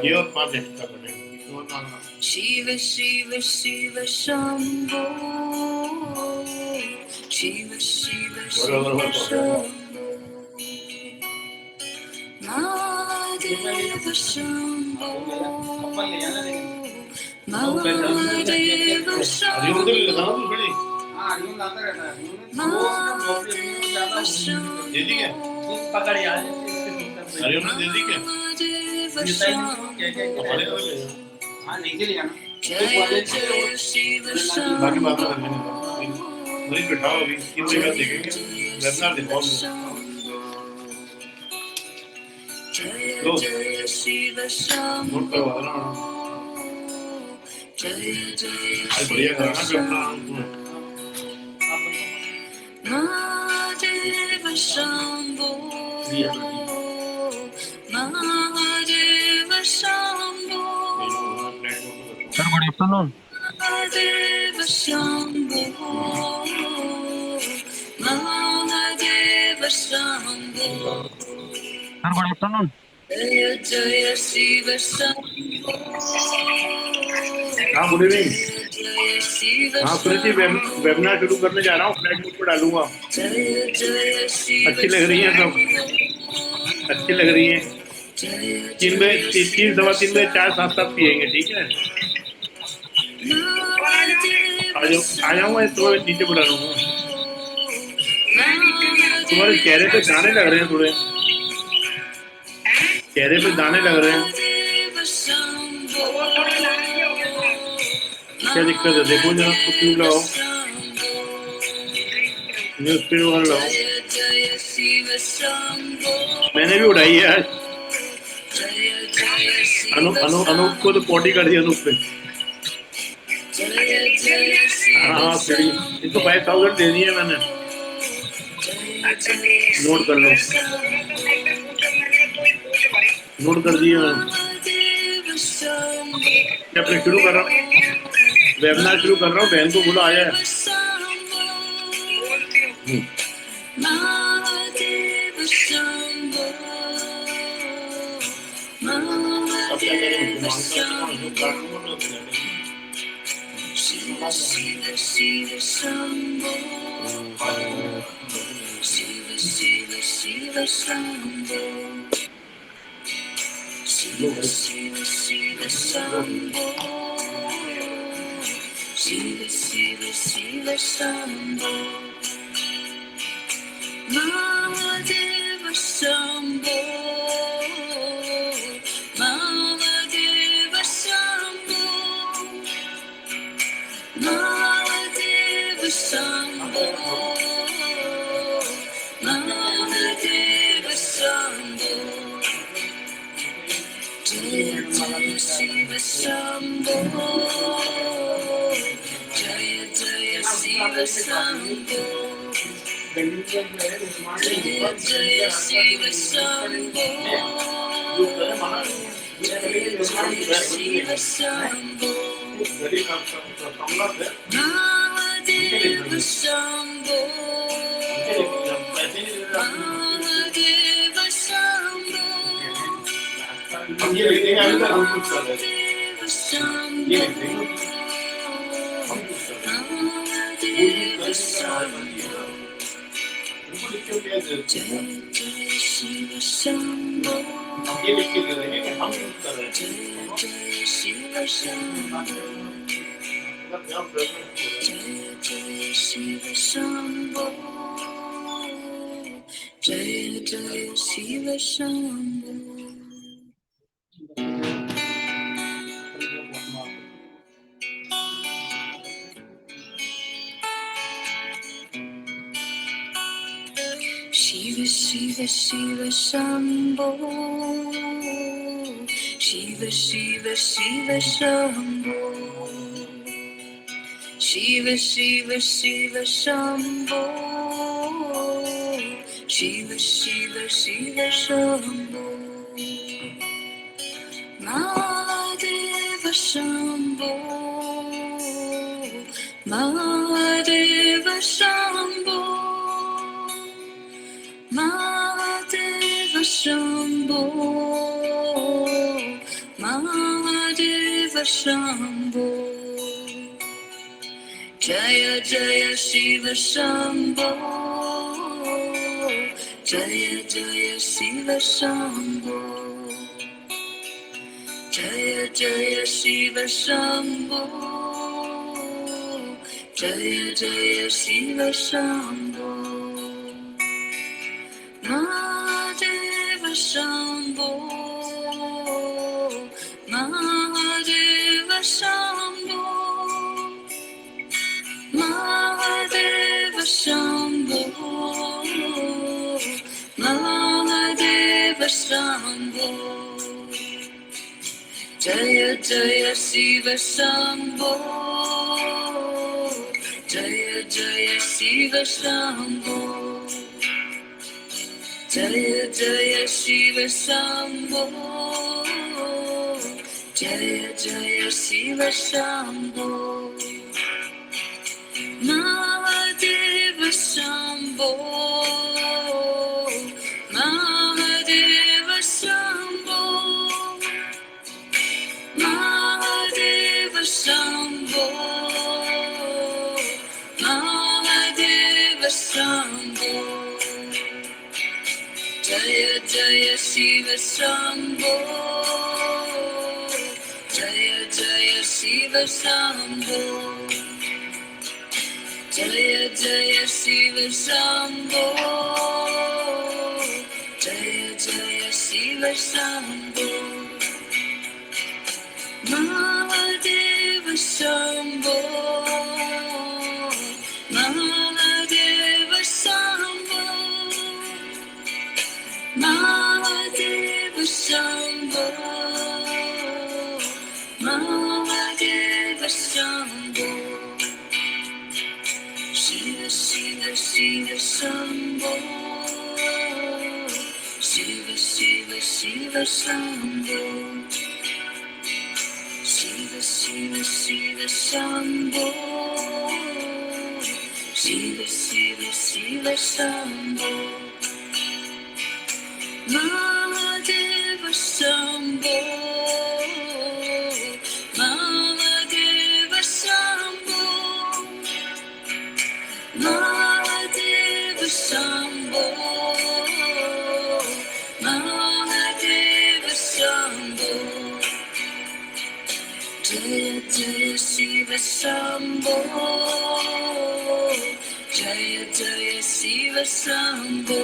ये और 5 एक्स्ट्रा करेंगे। शिव शिव शिव शंभो, शिव शिव शिव शंभो, महादेव शंभो, महादेव शंभो, महादेव शंभो, जय जय शिव शंभो, जय जय शिव शंभो, जय जय Shiv Shambho, Mahadev Shambho, Mahadev Shambho, sir good afternoon. Mahadev Shambho, Mahadev Shambho, sir good afternoon. जय जय शिव शंभो, हाँ गुड इवनिंग। जय शिव हाँ प्रीति, वेबिनार शुरू करने जा रहा हूँ, फ्लाइट मोड पर डालूंगा। जय जय शिव, अच्छी लग रही है सब, अच्छी लग रही है। 3 बजे 3 सवा 3 बजे चाय साथ साथ पियेंगे, ठीक है? आ जाऊंगा, तुम्हारे नीचे बुला लूंगा। तुम्हारे चेहरे पे दाने लग रहे हैं, थोड़े चेहरे पे दाने लग रहे हैं, क्या दिक्कत है? देखो जरा, ट्यूब लगाओ, न्यूज पेपर लगाओ। मैंने भी उठाई है आज। अनूप को तो पॉटी कर दी, अनूप पे। हाँ फ्री, इनको 5000 दे दिए मैंने, नोट कर लो, नोट कर दिए मैंने। मैं शुरू कर रहा हूँ, वेबिनार शुरू कर रहा हूँ, बहन को बोलो आ जाए। शिव शिव शिव शंभो, शिव शिव शिव शंभो, शिव शिव शिव शंभो, शिव शिव शिव शंभो, महादेव शंभो, महादेव शंभो, महादेव शंभो, महादेव शंभो, जय जय शिव शंभो, जय जय शिव शंभो, जय जय शिव शंभो, जय जय शिव शंभो, महादेव शंभो, महादेव शंभो, महादेव शंभो, महादेव शंभो, जय जय शिव शंभो, जय जय शिव शंभो, जय जय शिव शंभो, जय जय Shiv Shambho. Shiv Shiv Shiv Shambho, Shiv Shiv Shiv Shambho, Shiv Shiv Shiv Shambho, Shiv Shiv Shiv Shambho, Mahadev Shambho, Mahadev Shambho, Mahadev Shambho, Shambho Jaya Jaya Shiva Shambho Jaya Jaya Shiva Shambho Jaya Jaya Shiva Shambho Jaya Jaya Shiva Shambho Mahadeva Shambho Mahadeva Shambho Mahadeva Shambho Mahadeva Shambho Jaya Jaya Shiva Shambho Jaya Jaya Shiva Shambho Jaya Jaya Shiva Shambho Jaya Jaya Shiva Shambho Mahadeva Shambho Mahadeva Shambho Mahadeva Shambho Mahadeva Shambho Jaya Jaya Shiva Shambho Jaya Jaya Shiva Shambho Jaya Jaya Shiva Shambho Jaya Jaya Shiva Shambho Mahadeva Shambho Mahadeva Shambho Mahadeva Shambho Mahadeva Shambho Shiva Shiva Shiva Shambho Shiva Shiva Shiva Shambho Shiva Shiva Shiva Shambho Shiva Shiva Shiva Shambho Mahadeva Shambho Mahadeva Shambho Mahadeva Shambho Mahadeva Shambho Jaya Jaya Shiva Shambho Jaya Jaya Shiva Shambho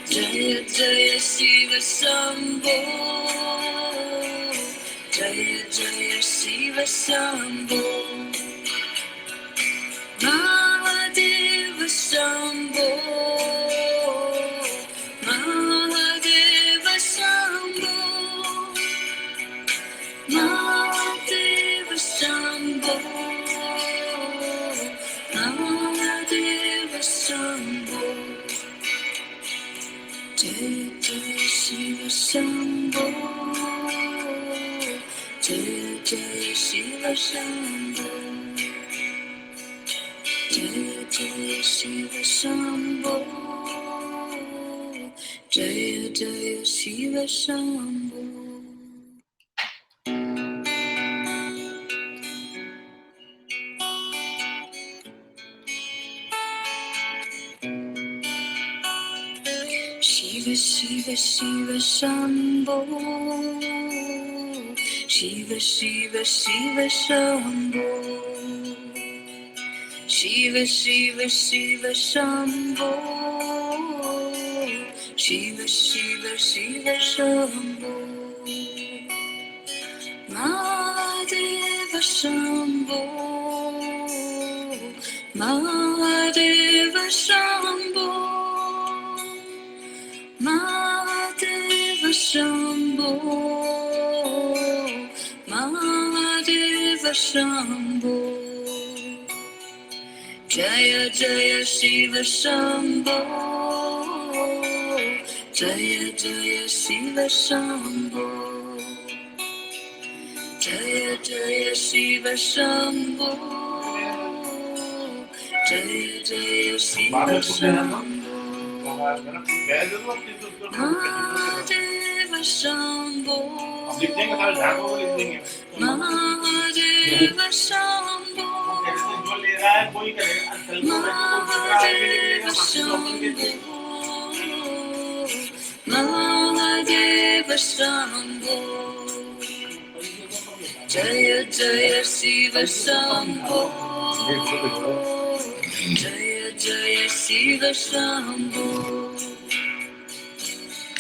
Jaya Jaya Shiva Shambho Jaya Jaya Shiva Shambho Mahadeva Shambho Mahadeva Shambho Mahadeva Shambho Mahadeva Shambho Jaya Jaya Shiva Shambho Jaya Jaya Shiva Shambho Jaya Jaya Shiva Shambho Jaya Jaya Shiva Shambho Shiva Shiva Shiva Shambho Shiva Shiva Shiva Shambho Shiva Shiva Shiva Shambho Shiva Shiva Shiva Shambho Mahadeva Shambho Mahadeva Shambho Mahadeva Shambho Mahadeva Shambho Jaya Jaya Shiva Shambho Jaya Jaya Shiva Shambho Jaya Jaya Shiva Shambho Jaya Jaya Shiva Shambho Mahadeva Shambho लिख देंगे, सारे झाड़ों को लिख देंगे। महादेव शंभो, जो ले रहा है वही करेगा। महादेव शंभो, महादेव शंभो, जय जय शिव शंभो, जय जय शिव शंभो,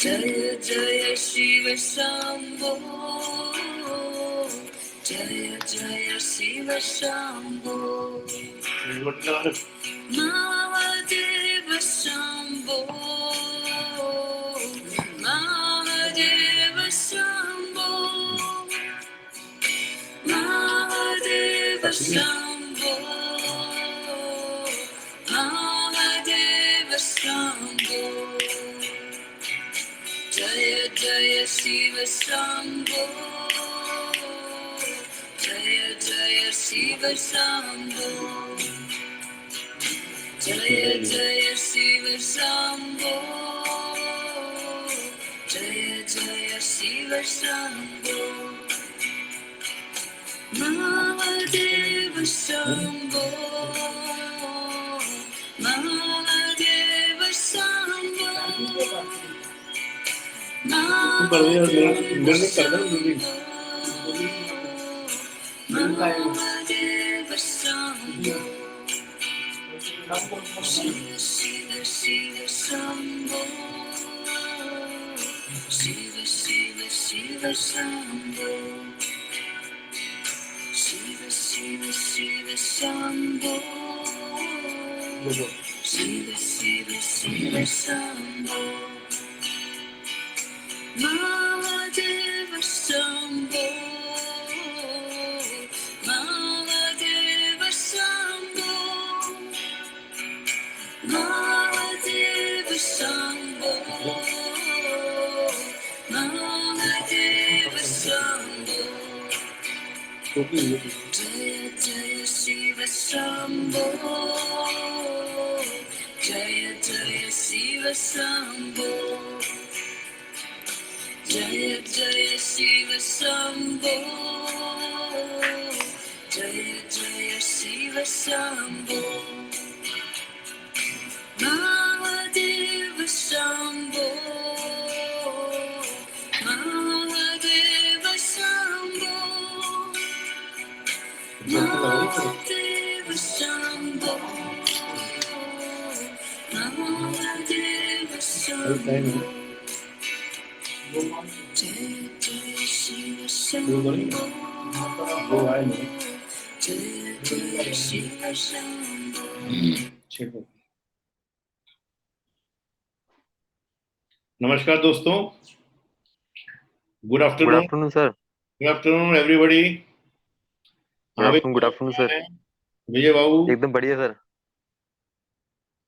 जय जय शिव शंभो, जय जय शिव शंभो, महादेव शंभो, महादेव शंभो, महादेव शंभो, महादेव शंभो, जय जय शिव शंभो, जय जय शिव शंभो, जय जय शिव शंभो, जय जय शिव शंभो, महादेव शंभो, महादेव शंभो, महादेव शंभो, शिव शिव शिव शंभो, शिव शिव शिव शंभो, शिव शिव शिव शंभो, शिव शिव शिव शंभो, महादेव शंभो, महादेव शंभो, महादेव शंभो, महादेव शंभो, जय जय शिव शंभो, जय जय शिव शंभो, जय जय शिव शंभो, जय जय शिव शंभो, महादेव शंभो, महादेव शंभो, महादेव शंभो, महादेव शंभो, जय जय शिव शंभो, जय जय शिव शंभो। नमस्कार दोस्तों, good good afternoon, afternoon sir. Good afternoon everybody. हाँ भाई, गुड आफ्टरनून सर। विजय बाबू एकदम बढ़िया सर।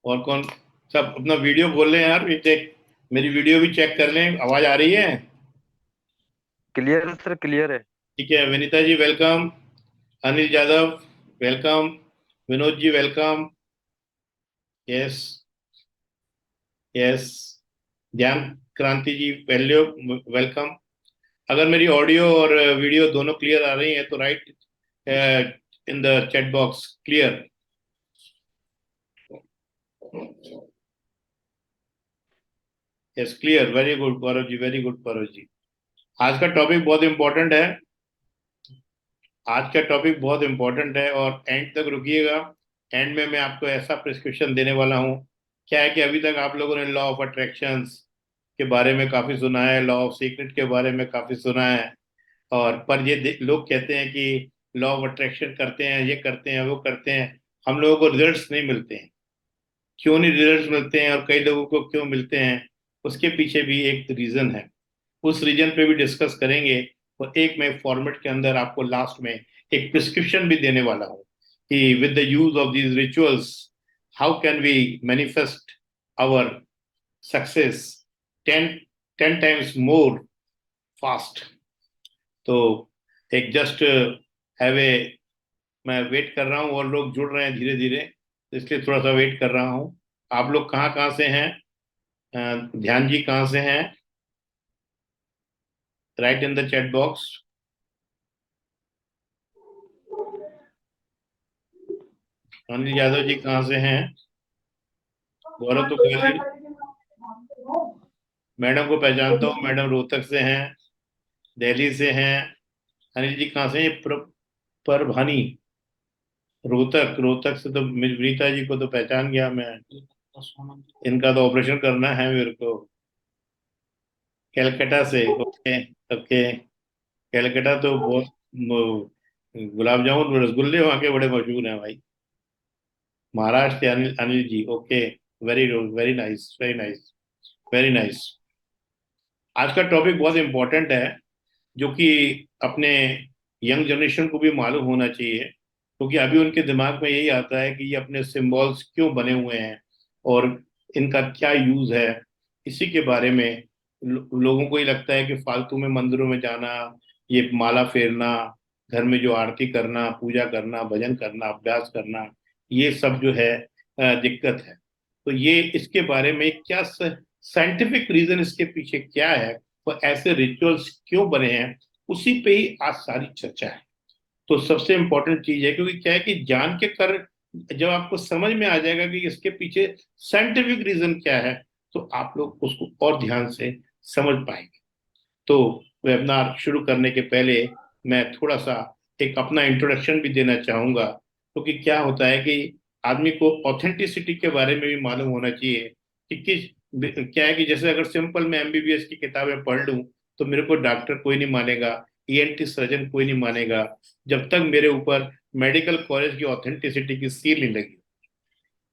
और कौन सब अपना वीडियो खोल लें यार, भी चेक, मेरी वीडियो भी चेक कर लें, आवाज आ रही है? क्लियर है सर, क्लियर है। ठीक है, Vinita ji welcome, Anil Yadav welcome, Vinod ji welcome, yes yes, ज्ञान क्रांति जी वेलकम। अगर मेरी ऑडियो और वीडियो दोनों क्लियर आ रही है तो write in the chat box clear. Yes clear, very good Gaurav ji, very good Gaurav ji. आज का टॉपिक बहुत इंपॉर्टेंट है, आज का टॉपिक बहुत इंपॉर्टेंट है और एंड तक रुकिएगा। एंड में मैं आपको ऐसा प्रिस्क्रिप्शन देने वाला हूँ। क्या है कि अभी तक आप लोगों ने लॉ ऑफ अट्रैक्शंस के बारे में काफी सुना है, लॉ ऑफ सीक्रेट के बारे में काफी सुना है, और पर ये लोग कहते हैं कि लॉ ऑफ अट्रैक्शन करते हैं, ये करते हैं, वो करते हैं, हम लोगों को रिजल्ट्स नहीं मिलते हैं। क्यों नहीं रिजल्ट्स मिलते हैं और कई लोगों को क्यों मिलते हैं, उसके पीछे भी एक रीजन है। उस रीजन पे भी डिस्कस करेंगे और एक मैं फॉर्मेट के अंदर आपको लास्ट में एक प्रिस्क्रिप्शन भी देने वाला हूँ कि with the use of these rituals how can we manifest our success 10 times more fast. तो एक जस्ट हैव ए, मैं वेट कर रहा हूँ और लोग जुड़ रहे हैं धीरे धीरे, तो इसलिए थोड़ा सा वेट कर रहा हूँ। आप लोग कहाँ कहाँ से हैं? ध्यान जी कहाँ से हैं? Write in the chat box. Anil Yadav ji कहाँ से हैं? गौरव तो गए। मैडम को पहचानता हूँ, मैडम रोहतक से हैं, दिल्ली से हैं। अनिल जी कहाँ से हैं? परभनी, रोहतक। रोहतक से तो रीता जी को तो पहचान गया मैं, इनका तो ऑपरेशन करना है मेरे को। कलकत्ता से, ओके ओके। कलकत्ता तो बहुत गुलाब जामुन रसगुल्ले वहाँ के बड़े मशहूर हैं भाई। महाराष्ट्र के Anil, Anil ji, okay. Very very nice, very nice, very nice. आज का टॉपिक बहुत इंपॉर्टेंट है, जो कि अपने यंग जनरेशन को भी मालूम होना चाहिए, क्योंकि अभी उनके दिमाग में यही आता है कि ये अपने सिंबल्स क्यों बने हुए हैं और इनका क्या यूज है। इसी के बारे में लोगों को ही लगता है कि फालतू में मंदिरों में जाना, ये माला फेरना, घर में जो आरती करना, पूजा करना, भजन करना, अभ्यास करना, ये सब जो है दिक्कत है। तो ये इसके बारे में क्या साइंटिफिक रीजन इसके पीछे क्या है, और ऐसे रिचुअल्स क्यों बने हैं, उसी पे ही आज सारी चर्चा है। तो सबसे इंपॉर्टेंट चीज है, क्योंकि क्या है कि जान के कर जब आपको समझ में आ जाएगा कि इसके पीछे साइंटिफिक रीजन क्या है, तो आप लोग उसको और ध्यान से समझ पाएंगे। तो वेबिनार शुरू करने के पहले मैं थोड़ा सा एक अपना इंट्रोडक्शन भी देना चाहूंगा, क्योंकि क्या होता है कि आदमी को ऑथेंटिसिटी के बारे में भी मालूम होना चाहिए कि किस क्या है कि जैसे अगर सिंपल मैं एमबीबीएस की किताबें पढ़ लूं तो मेरे को डॉक्टर कोई नहीं मानेगा, ईएनटी सर्जन कोई नहीं मानेगा, जब तक मेरे ऊपर मेडिकल कॉलेज की ऑथेंटिसिटी की सील नहीं लगी।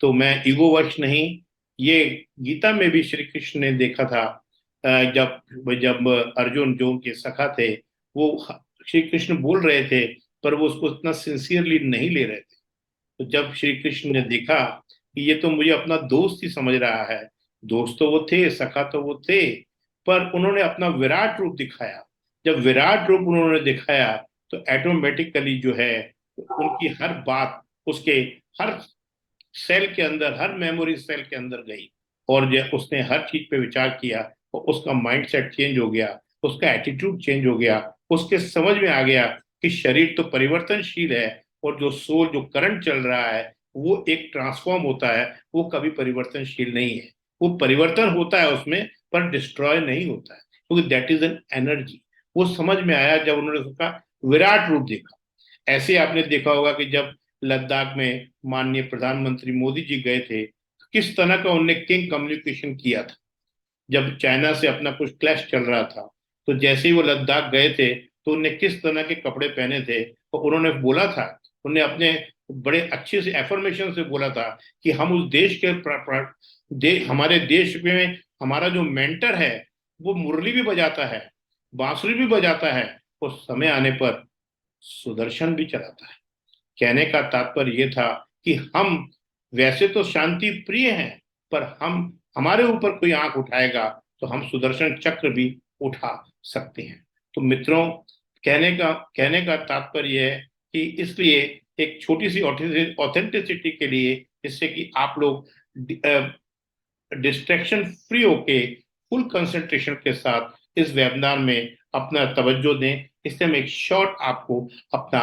तो मैं ईगोवश नहीं, ये गीता में भी श्री कृष्ण ने देखा था। जब जब अर्जुन जो उनके सखा थे, वो श्री कृष्ण बोल रहे थे, पर वो उसको इतना सिंसियरली नहीं ले रहे थे। तो जब श्री कृष्ण ने देखा कि ये तो मुझे अपना दोस्त ही समझ रहा है, दोस्त तो वो थे, सखा तो वो थे, पर उन्होंने अपना विराट रूप दिखाया। जब विराट रूप उन्होंने दिखाया तो ऑटोमेटिकली जो है उनकी हर बात उसके हर सेल के अंदर, हर मेमोरी सेल के अंदर गई, और जो उसने हर चीज पे विचार किया, और उसका माइंडसेट चेंज हो गया, उसका एटीट्यूड चेंज हो गया, उसके समझ में आ गया कि शरीर तो परिवर्तनशील है, और जो सोल, जो करंट चल रहा है, वो एक ट्रांसफॉर्म होता है, वो कभी परिवर्तनशील नहीं है। वो परिवर्तन होता है उसमें, पर डिस्ट्रॉय नहीं होता है, क्योंकि दैट इज एन एनर्जी। वो समझ में आया जब उन्होंने उसका विराट रूप देखा। ऐसे आपने देखा होगा कि जब लद्दाख में माननीय प्रधानमंत्री मोदी जी गए थे, किस तरह का उनने किंग कम्युनिकेशन किया था। जब चाइना से अपना कुछ क्लैश चल रहा था, तो जैसे ही वो लद्दाख गए थे, तो उन्हें किस तरह के कपड़े पहने थे, और उन्होंने बोला था, उन्हें अपने बड़े अच्छे से एफर्मेशन से बोला था कि हम उस देश के हमारे देश में हमारा जो मेंटर है, वो मुरली भी बजाता है, बांसुरी भी बजाता है, और समय आने पर सुदर्शन भी चलाता है। कहने का तात्पर्य यह था कि हम वैसे तो शांति प्रिय हैं, पर हम हमारे ऊपर कोई आंख उठाएगा तो हम सुदर्शन चक्र भी उठा सकते हैं। तो मित्रों, कहने का तात्पर्य है कि इसलिए एक छोटी सी ऑथेंटिसिटी के लिए, जिससे कि आप लोग डिस्ट्रैक्शन फ्री होके फुल कंसंट्रेशन के साथ इस वेबिनार में अपना तवज्जो दें, इससे मैं एक शॉर्ट आपको अपना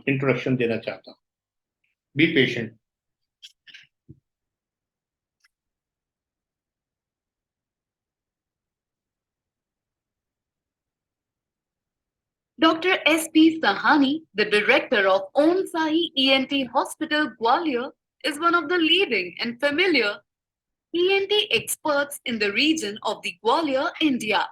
इंट्रोडक्शन देना चाहता हूँ। Be patient. Dr. S.P. Sahani, the director of Om Sahi ENT Hospital, Gwalior, is one of the leading and familiar ENT experts in the region of the Gwalior, India.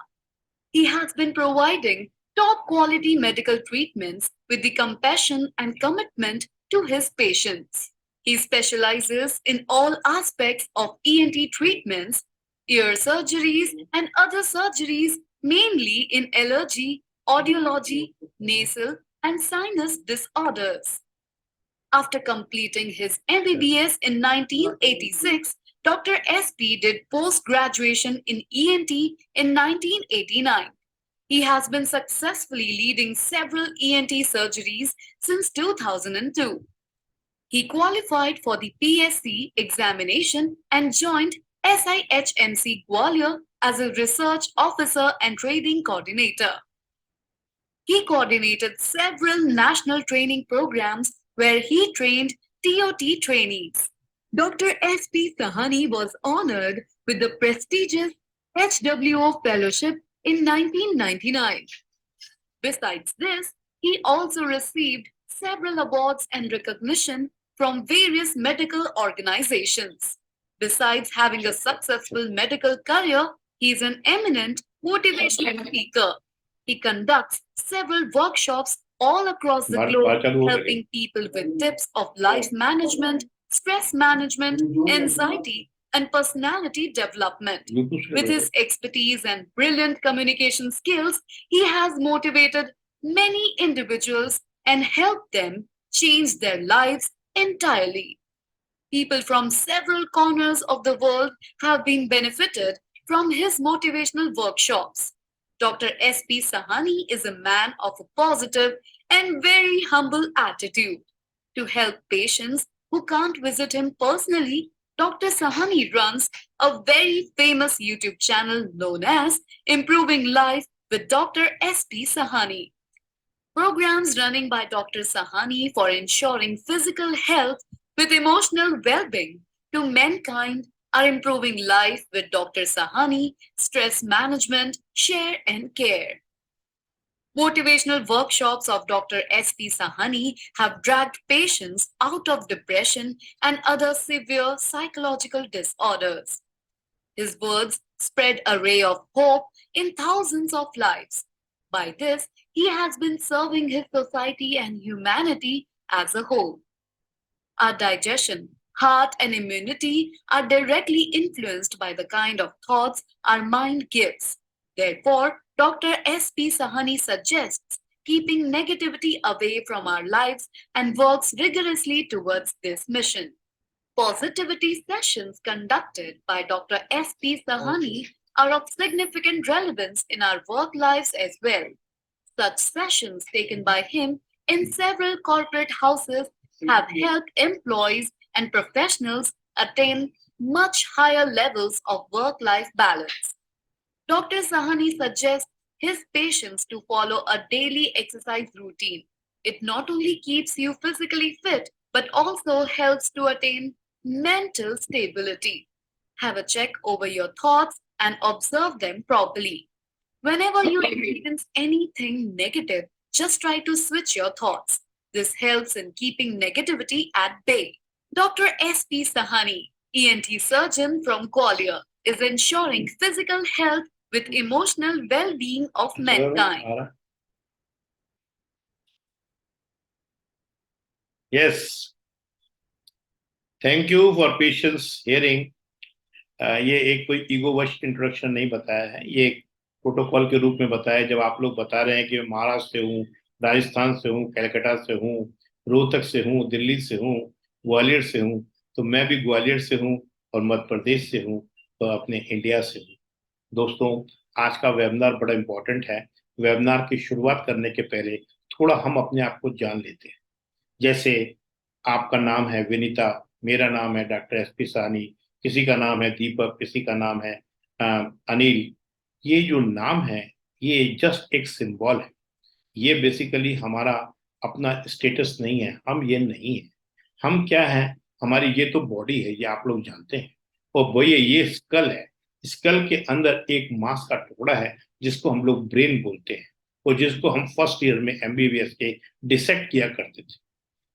He has been providing top quality medical treatments with the compassion and commitment to his patients. He specializes in all aspects of ENT treatments, ear surgeries, and other surgeries, mainly in allergy, audiology, nasal, and sinus disorders. After completing his MBBS in 1986, Dr. SP did post-graduation in ENT in 1989. He has been successfully leading several ENT surgeries since 2002. He qualified for the PSC examination and joined SIHMC Gwalior as a research officer and training coordinator. He coordinated several national training programs where he trained TOT trainees. Dr. S.P. Sahani was honored with the prestigious HWO Fellowship in 1999. Besides this, he also received several awards and recognition from various medical organizations. Besides having a successful medical career, he is an eminent motivational speaker. He conducts several workshops all across the globe, helping people with tips of life management, stress management, anxiety, and personality development. With his expertise and brilliant communication skills, he has motivated many individuals and helped them change their lives entirely. People from several corners of the world have been benefited from his motivational workshops. Dr. S.P. Sahani is a man of a positive and very humble attitude. To help patients who can't visit him personally, Dr. Sahani runs a very famous YouTube channel known as Improving Life with Dr. S.P. Sahani. Programs running by Dr. Sahani for ensuring physical health with emotional well-being to mankind are Improving Life with Dr. Sahani, Stress Management, Share and Care. Motivational workshops of Dr. S.P. Sahani have dragged patients out of depression and other severe psychological disorders. His words spread a ray of hope in thousands of lives. By this, he has been serving his society and humanity as a whole. Our digestion, heart, and immunity are directly influenced by the kind of thoughts our mind gives. Therefore, Dr. S.P. Sahani suggests keeping negativity away from our lives and works rigorously towards this mission. Positivity sessions conducted by Dr. S.P. Sahani are of significant relevance in our work lives as well. Such sessions taken by him in several corporate houses have helped employees and professionals attain much higher levels of work-life balance. Dr. Sahani suggests his patients to follow a daily exercise routine. It not only keeps you physically fit, but also helps to attain mental stability. Have a check over your thoughts and observe them properly. Whenever you experience anything negative, just try to switch your thoughts. This helps in keeping negativity at bay. Dr. S.P. Sahani, ENT surgeon from Gwalior, is ensuring physical health with emotional well-being of mankind. Yes, thank you for patience hearing. ये एक कोई ईगोवश introduction नहीं बताया है, ये एक protocol के रूप में बताया। जब आप लोग बता रहे हैं कि मैं महाराष्ट्र से हूँ, राजस्थान से हूँ, कलकत्ता से हूँ, रोहतक से हूँ, दिल्ली से हूँ, ग्वालियर से हूँ, तो मैं भी ग्वालियर से हूँ और मध्य प्रदेश से हूँ, तो अपने इंडिया से हूँ। दोस्तों, आज का वेबिनार बड़ा इंपॉर्टेंट है। वेबिनार की शुरुआत करने के पहले थोड़ा हम अपने आप को जान लेते हैं। जैसे आपका नाम है विनीता, मेरा नाम है डॉक्टर एसपी साहनी, किसी का नाम है दीपक, किसी का नाम है अनिल। ये जो नाम है ये जस्ट एक सिंबल है, ये बेसिकली हमारा अपना स्टेटस नहीं है, हम ये नहीं है। हम क्या है, हमारी ये तो बॉडी है, ये आप लोग जानते हैं, और वही ये स्कल है। स्कल के अंदर एक मांस का टुकड़ा है जिसको हम लोग ब्रेन बोलते हैं, और जिसको हम फर्स्ट ईयर में एमबीबीएस के डिसेक्ट किया करते थे।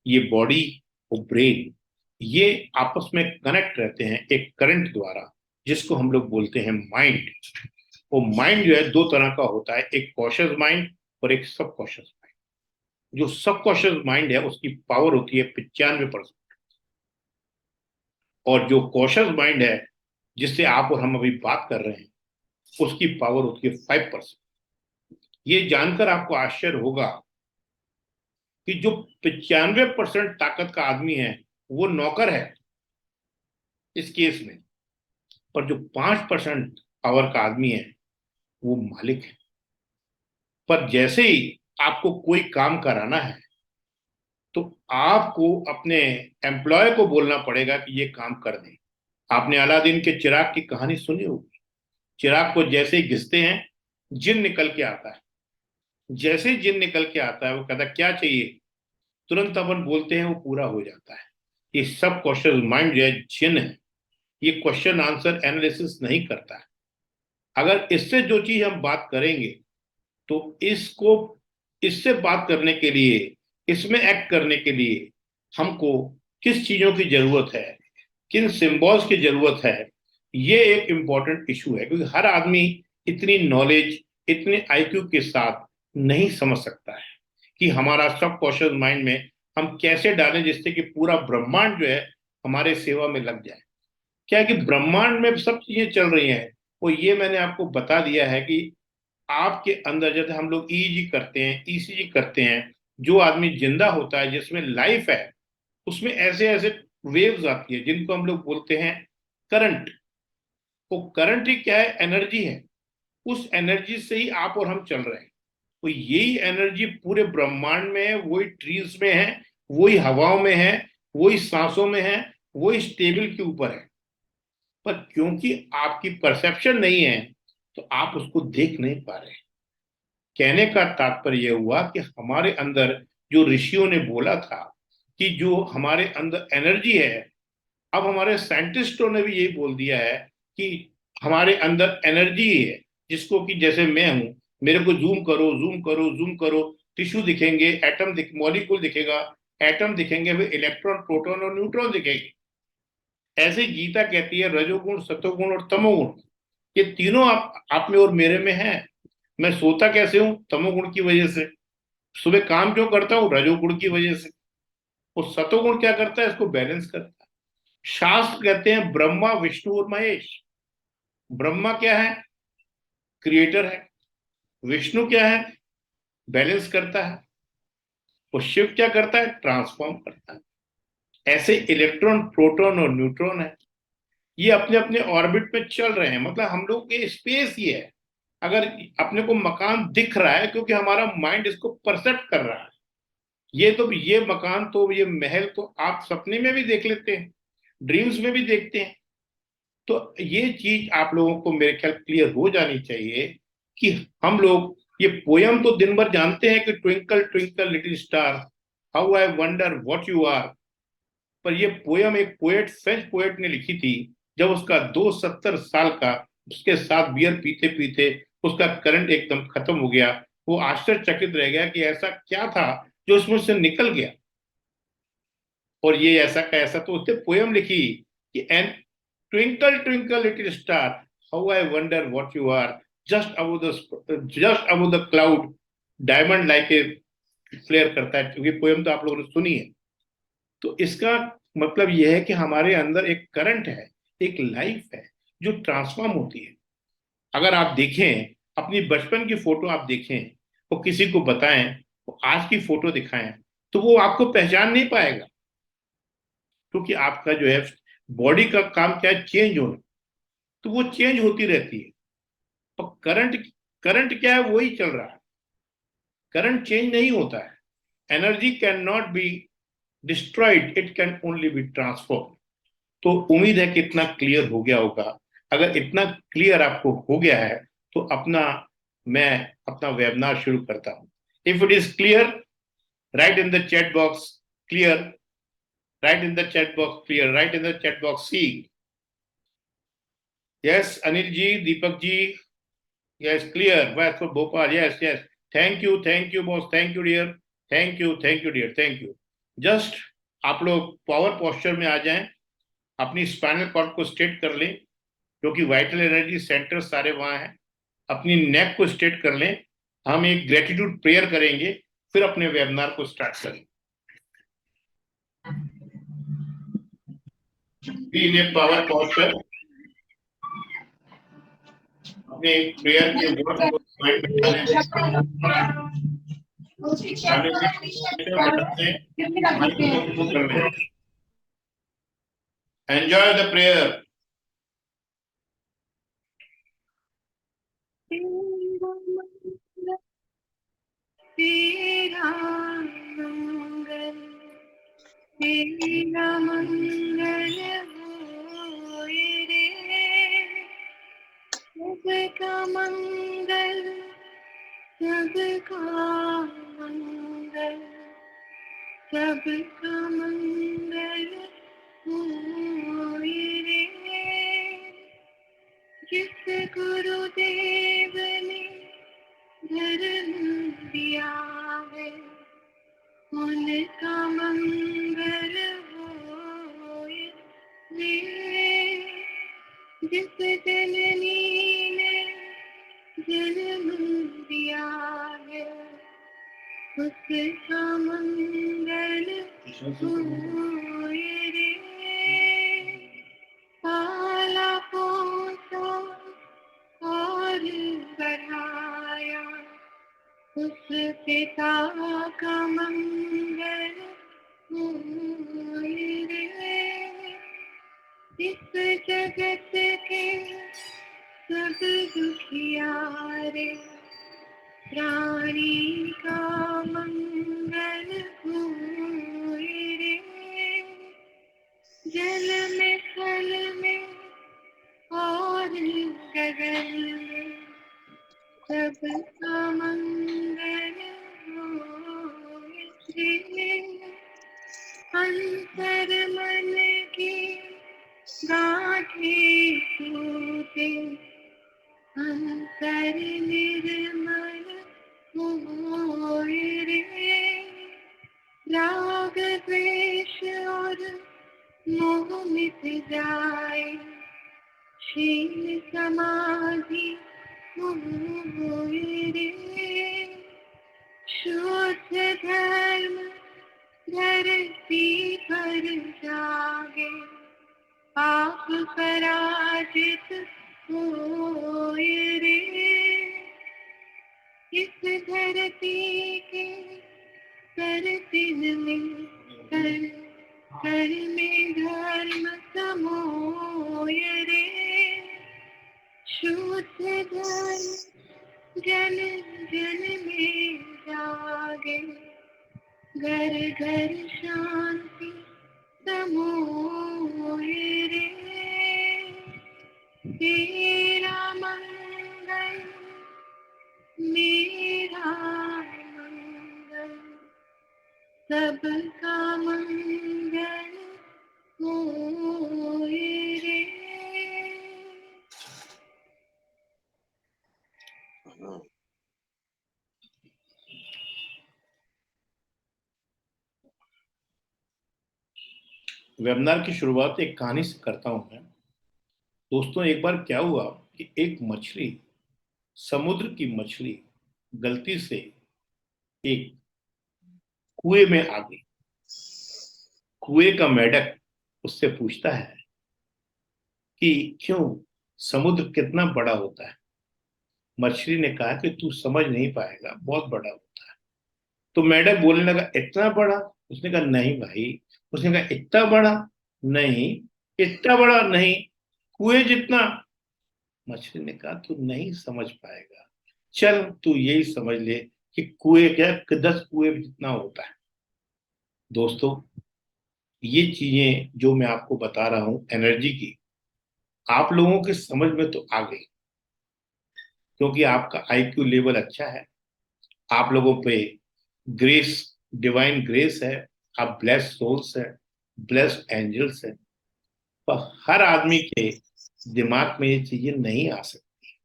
ये बॉडी और ब्रेन ये आपस में कनेक्ट रहते हैं एक करंट द्वारा, जिसको हम लोग बोलते हैं माइंड। वो माइंड जो है दो तरह का होता है, एक कॉशियस माइंड और एक सबकॉशियस माइंड। जो सबकॉशियस माइंड है उसकी पावर होती है 95%, और जो कॉशियस माइंड है जिससे आप और हम अभी बात कर रहे हैं उसकी पावर होती है 5%। ये जानकर आपको आश्चर्य होगा कि जो 95% ताकत का आदमी है वो नौकर है इस केस में, पर जो 5% पावर का आदमी है वो मालिक है। पर जैसे ही आपको कोई काम कराना है तो आपको अपने एम्प्लॉय को बोलना पड़ेगा कि ये काम कर दें। आपने अलादीन के चिराग की कहानी सुनी होगी। चिराग को जैसे ही घिसते हैं जिन निकल के आता है, जैसे जिन निकल के आता है वो कहता है क्या चाहिए, तुरंत अपन बोलते हैं, वो पूरा हो जाता है। ये सब क्वेश्चन माइंड जो है जिन है, ये क्वेश्चन आंसर एनालिसिस नहीं करता है। अगर इससे जो चीज हम बात करेंगे तो इसको, इससे बात करने के लिए, इसमें एक्ट करने के लिए हमको किस चीजों की जरूरत है, किन सिंबल्स की जरूरत है, ये एक इंपॉर्टेंट इशू है। क्योंकि हर आदमी इतनी नॉलेज, इतने आईक्यू के साथ नहीं समझ सकता है कि हमारा सब कॉन्शियस माइंड में हम कैसे डालें जिससे कि पूरा ब्रह्मांड जो है हमारे सेवा में लग जाए। क्या है कि ब्रह्मांड में सब चीजें चल रही हैं, वो ये मैंने आपको बता दिया है कि आपके अंदर जैसे हम लोग ईईजी करते हैं, ईसीजी करते हैं, जो आदमी जिंदा होता है जिसमें लाइफ है, उसमें ऐसे ऐसे वेव्स आती है जिनको हम लोग बोलते हैं करंट। वो करंट ही क्या है, एनर्जी है। उस एनर्जी से ही आप और हम चल रहे हैं। तो यही एनर्जी पूरे ब्रह्मांड में है, वही ट्रीज में है, वही हवाओं में है, वही सांसों में है, वही स्टेबल के ऊपर है। पर क्योंकि आपकी परसेप्शन नहीं है तो आप उसको देख नहीं पा रहे। कहने का तात्पर्य यह हुआ कि हमारे अंदर जो ऋषियों ने बोला था कि जो हमारे अंदर एनर्जी है, अब हमारे साइंटिस्टों ने भी यही बोल दिया है कि हमारे अंदर एनर्जी है, जिसको कि जैसे मैं हूं, मेरे को जूम करो, जूम करो, जूम करो, टिश्यू दिखेंगे, एटम मॉलिक्यूल दिखेगा, एटम दिखेंगे, फिर इलेक्ट्रॉन, प्रोटॉन और न्यूट्रॉन दिखेंगे। ऐसे गीता कहती है रजोगुण, सतोगुण और तमोगुण, ये तीनों आप में और मेरे में है। मैं सोता कैसे हूं, तमोगुण की वजह से। सुबह काम क्यों करता हूं, रजोगुण की वजह से। और सतोगुण क्या करता है, इसको बैलेंस करता है। शास्त्र कहते हैं ब्रह्मा, विष्णु और महेश। ब्रह्मा क्या है, क्रिएटर है। विष्णु क्या है, बैलेंस करता है। और शिव क्या करता है, ट्रांसफॉर्म करता है। ऐसे इलेक्ट्रॉन, प्रोटॉन और न्यूट्रॉन है, ये अपने अपने ऑर्बिट में चल रहे हैं। मतलब हम लोग के स्पेस ही है। अगर अपने को मकान दिख रहा है क्योंकि हमारा माइंड इसको परसेप्ट कर रहा है। ये मकान तो, ये महल तो आप सपने में भी देख लेते हैं, ड्रीम्स में भी देखते हैं। तो ये चीज आप लोगों को मेरे ख्याल क्लियर हो जानी चाहिए कि हम लोग ये पोयम तो दिन भर जानते हैं कि twinkle twinkle little star, how I wonder what you are. पर ये पोयम एक पोएट, फ्रेंच पोएट ने लिखी थी। जब उसका दोस्त 70 साल का उसके साथ बियर पीते पीते उसका करंट एकदम खत्म हो गया, वो आश्चर्यचकित रह गया कि ऐसा क्या था जो उसमें से निकल गया। और ये ऐसा का ऐसा, तो उसने पोयम लिखी कि an twinkle twinkle little star, how I wonder what you are, just above the cloud, diamond like a flare करता है। क्योंकि पोयम तो आप लोगों ने सुनी है। तो इसका मतलब यह है कि हमारे अंदर एक करंट है, एक लाइफ है जो ट्रांसफॉर्म होती है। अगर आप देखें अपनी बचपन की फोटो, आप देखें वो किसी को बताएं, वो आज की फोटो दिखाएं, तो वो आपको पहचान नहीं पाएगा। क्योंकि आपका जो है बॉडी का काम क्या है, चेंज होना। तो वो चेंज होती रहती है। और करंट, करंट क्या है, वही चल रहा है। करंट चेंज नहीं होता है। Energy can not be destroyed, it can only be transform. तो उम्मीद है कि इतना क्लियर हो गया होगा। अगर इतना क्लियर आपको हो गया है तो मैं अपना वेबिनार शुरू करता हूं। If it is clear, write in the chat box clear, write in the chat box clear, write in the chat box C. Yes Anil ji, Deepak ji, yes clear, बस for Bhopal, yes yes. Thank you boss, thank you dear, thank you dear, thank you. Just आप लोग power posture में आ जाएं, अपनी spinal cord को straight कर लें, क्योंकि वाइटल एनर्जी सेंटर सारे वहां हैं। अपनी नेक को स्ट्रेट कर लें। हम एक ग्रेटिट्यूड प्रेयर करेंगे, फिर अपने वेबिनार को स्टार्ट करें। Be in A power posture, अपने प्रेयर के वर्ड को माइंड में डालें, एंजॉय द प्रेयर। तेरा मंगल, तेरा मंगल होए रे, सबका मंगल, सब सबका मंगल, सबका मंगल होए रे। जिस गुरुदेव ने धर्म दिया है, उनका मंगल होए रे। जिस जननी ने जन्म दिया है, उसका मंगल होए रे। पाला पोसा और बढ़ाया, उस पिता का मंगल होए रे। इस जगत के सब दुखियारे, प्राणी का मंगल होए रे। जल में थल में और गगन में, सबका मंगल होए रे। अंतर मन की गाँठें टूटे, अंतर निर्मल होए रे। राग द्वेष और मोह मिट जाए, शील समाधि होए रे। शुद्ध धर्म धरती पर जागे, पाप पराजित होए रे। इस धरती के सरतिन में कर, कर में धर्म समोए रे। शुद्ध धर्म जन जन में जागे, घर घर शांति समोए रे। तेरा मंगल मेरा मंगल, सबका मंगल होए रे। वेबिनार की शुरुआत एक कहानी से करता हूं मैं। दोस्तों, एक बार क्या हुआ कि एक मछली, समुद्र की मछली, गलती से एक कुएं में आ गई। कुएं का मेढक उससे पूछता है कि क्यों, समुद्र कितना बड़ा होता है। मछली ने कहा कि तू समझ नहीं पाएगा, बहुत बड़ा होता है। तो मेढक बोलने लगा, इतना बड़ा? उसने कहा नहीं भाई। उसने कहा इतना बड़ा? नहीं। इतना बड़ा नहीं, कुएं जितना। मछली ने कहा तू नहीं समझ पाएगा, चल तू यही समझ ले कि कुएं क्या, कि 10 कुएं जितना होता है। दोस्तों, ये चीजें जो मैं आपको बता रहा हूं एनर्जी की, आप लोगों के समझ में तो आ गई, क्योंकि आपका आईक्यू लेवल अच्छा है, आप लोगों पे ग्रेस, डिवाइन ग्रेस है, आप ब्लेस्ड सोल्स है, ब्लेस्ड एंजल्स है। पर हर आदमी के दिमाग में ये चीजें नहीं आ सकती,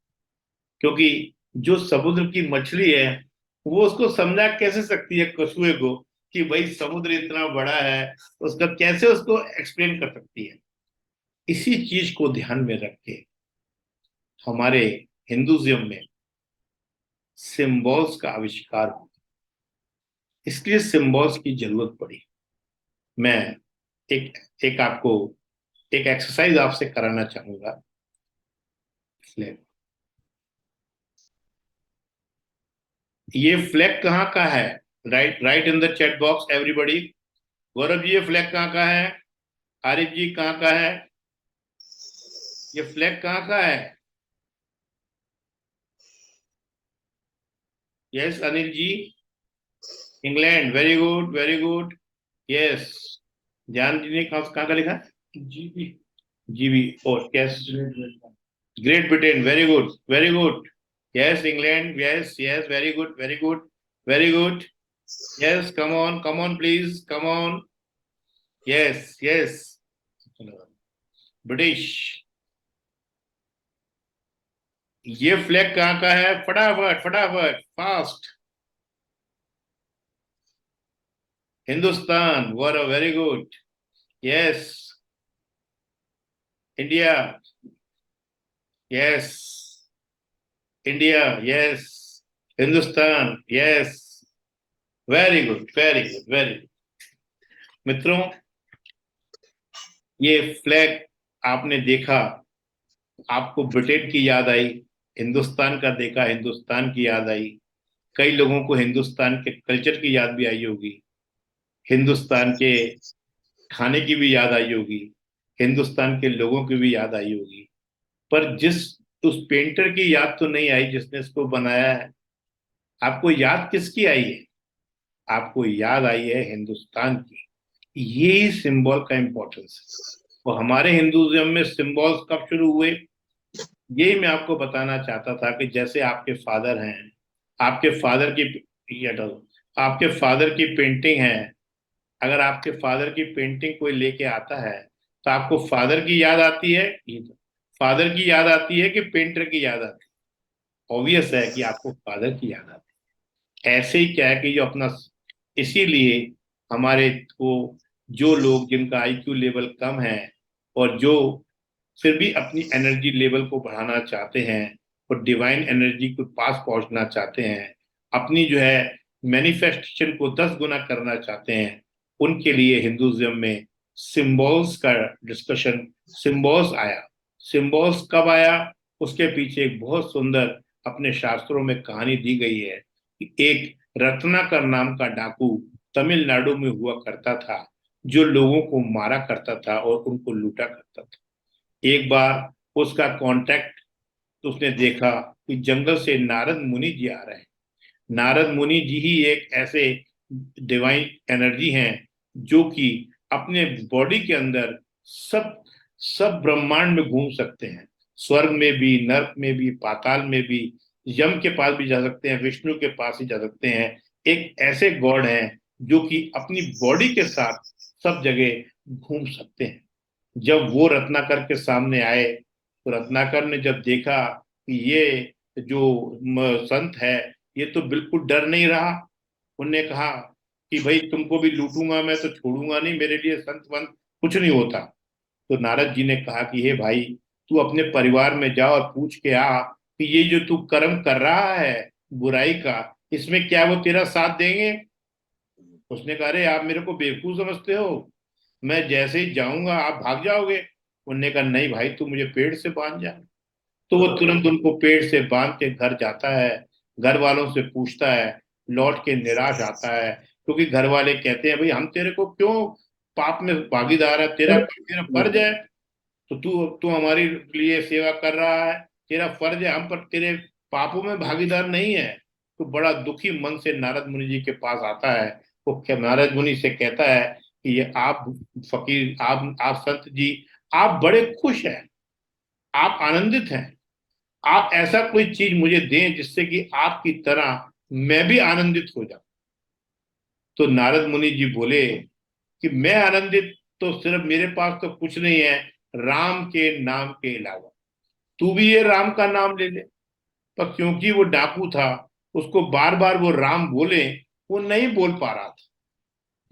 क्योंकि जो समुद्र की मछली है वो उसको समझा कैसे सकती है कछुए को कि भाई समुद्र इतना बड़ा है, उसका कैसे उसको एक्सप्लेन कर सकती है। इसी चीज को ध्यान में रख के हमारे हिंदुइज्म में सिंबल्स का आविष्कार हुआ, इसलिए सिंबल्स की जरूरत पड़ी। मैं एक एक आपको एक एक्सरसाइज आपसे कराना चाहूंगा। ये फ्लैग कहाँ का है? Write write in the chat box everybody. Gaurav ji, ये फ्लैग कहाँ का है? आरिफ जी, कहाँ का है ये फ्लैग? कहाँ का है? Yes Anil ji, England. Very good, very good. Yes, Dhyan ji ने कहाँ का लिखा? जीबी। जीबी और कैस, great Britain. Very good, very good. Yes, England. Yes, yes. Very good. Very good. Very good. Yes, come on. Come on, please. Come on. Yes, yes. British. ये flag कहाँ का है? फटाफट फटाफट fast. Hindustan. Were very good. Yes. India. Yes. India. Yes. Hindustan. Yes. Very good, very good, very good. मित्रों, ये flag आपने देखा, आपको ब्रिटेन की याद आई, हिंदुस्तान का देखा, हिंदुस्तान की याद आई। कई लोगों को हिंदुस्तान के कल्चर की याद भी आई होगी, हिंदुस्तान के खाने की भी याद आई होगी, हिंदुस्तान के लोगों की भी याद आई होगी। पर जिस उस पेंटर की याद तो नहीं आई जिसने इसको बनाया है। आपको याद किसकी आई है? आपको याद आई है हिंदुस्तान की। यही सिंबल का इंपॉर्टेंस है। और हमारे हिंदुइज्म में सिंबल्स कब शुरू हुए, यही मैं आपको बताना चाहता था कि जैसे आपके फादर हैं, आपके फादर की ये डालो, आपके फादर की पेंटिंग है। अगर आपके फादर की पेंटिंग कोई लेके आता है तो आपको फादर की याद आती है, फादर की याद आती है कि पेंटर की याद आती है? ऑब्वियस है कि आपको फादर की याद आती है। ऐसे ही क्या है कि जो अपना, इसीलिए हमारे को जो लोग जिनका आईक्यू लेवल कम है और जो फिर भी अपनी एनर्जी लेवल को बढ़ाना चाहते हैं और डिवाइन एनर्जी के पास पहुंचना चाहते हैं, अपनी जो है मैनिफेस्टेशन को 10 गुना करना चाहते हैं, उनके लिए हिंदुइज्म में सिंबल्स का डिस्कशन, सिंबल्स आया। सिंबल्स कब आया? उसके पीछे एक बहुत सुंदर अपने शास्त्रों में कहानी दी गई है कि एक रत्नाकर नाम का डाकू तमिलनाडु में हुआ करता था, जो लोगों को मारा करता था और उनको लूटा करता था। एक बार उसका कांटेक्ट, तो उसने देखा कि जंगल से नारद मुनि जी आ रहे हैं। नारद मुनि जी ही एक ऐसे डिवाइन एनर्जी हैं जो कि अपने बॉडी के अंदर सब सब ब्रह्मांड में घूम सकते हैं। स्वर्ग में भी, नर्क में भी, पाताल में भी, यम के पास भी जा सकते हैं, विष्णु के पास ही जा सकते हैं। एक ऐसे गॉड हैं जो कि अपनी बॉडी के साथ सब जगह घूम सकते हैं। जब वो रत्नाकर के सामने आए तो रत्नाकर ने जब देखा कि ये जो संत है ये तो बिल्कुल डर नहीं रहा, उनने कहा कि भाई तुमको भी लूटूंगा मैं, तो छोड़ूंगा नहीं, मेरे लिए संत वंत कुछ नहीं होता। तो नारद जी ने कहा कि हे भाई, तू अपने परिवार में जा और पूछ के आ कि ये जो तू कर्म कर रहा है बुराई का, इसमें क्या वो तेरा साथ देंगे? उसने कहा अरे आप मेरे को बेवकूफ समझते हो, मैं जैसे ही जाऊंगा आप भाग जाओगे। उनने कहा नहीं भाई, तू मुझे पेड़ से बांध जा। तो वो तुरंत उनको पेड़ से बांध के घर जाता है, घर वालों से पूछता है, लौट के निराश आता है, क्योंकि घर वाले कहते हैं भाई हम तेरे को क्यों पाप में भागीदार है, तेरा तेरा फर्ज है, तो तू तू हमारे लिए सेवा कर रहा है, तेरा फर्ज है, हम पर तेरे पापों में भागीदार नहीं है। तो बड़ा दुखी मन से नारद मुनि जी के पास आता है। वो नारद मुनि से कहता है कि ये आप फकीर, आप संत जी, आप बड़े खुश हैं, आप आनंदित हैं, आप ऐसा कोई चीज मुझे दें जिससे कि आपकी तरह मैं भी आनंदित हो जाऊं। तो नारद मुनि जी बोले कि मैं आनंदित तो सिर्फ मेरे पास तो कुछ नहीं है राम के नाम के अलावा, तू भी ये राम का नाम ले ले। पर क्योंकि वो डाकू था, उसको बार बार वो राम बोले, वो नहीं बोल पा रहा था।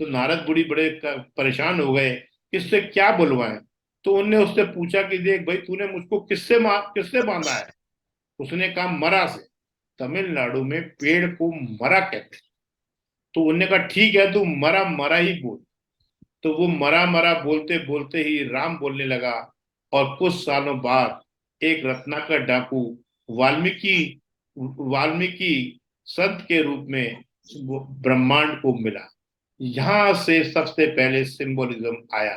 तो नारद बुढ़ी बड़े परेशान हो गए, किससे क्या बुलवाएं। तो उनने उससे पूछा कि देख भाई, तूने मुझको किससे बांधा है? उसने कहा मरा से। तमिलनाडु में पेड़ को मरा कहते हैं। तो उन्होंने कहा ठीक है, तू मरा मरा ही बोल। तो वो मरा मरा बोलते बोलते ही राम बोलने लगा। और कुछ सालों बाद एक रत्नाकर डाकू वाल्मीकि वाल्मीकि संत के रूप में ब्रह्मांड को मिला। यहां से सबसे पहले सिंबोलिज्म आया।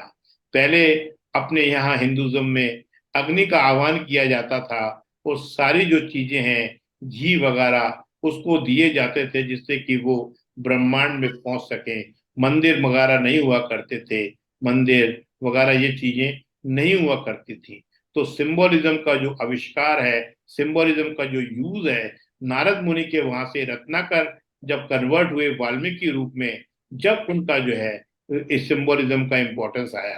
पहले अपने यहाँ हिंदुज्म में अग्नि का आह्वान किया जाता था, वो सारी जो चीजें हैं, घी वगैरह, उसको दिए जाते थे जिससे कि वो ब्रह्मांड में पहुंच सके। मंदिर वगैरह नहीं हुआ करते थे, मंदिर वगैरह ये चीजें नहीं हुआ करती थी। तो सिंबोलिज्म का जो आविष्कार है सिंबोलिज्म का जो यूज है, नारद मुनि के वहां से रत्नाकर जब कन्वर्ट हुए वाल्मीकि रूप में, जब उनका जो है इस सिंबोलिज्म का इंपॉर्टेंस आया।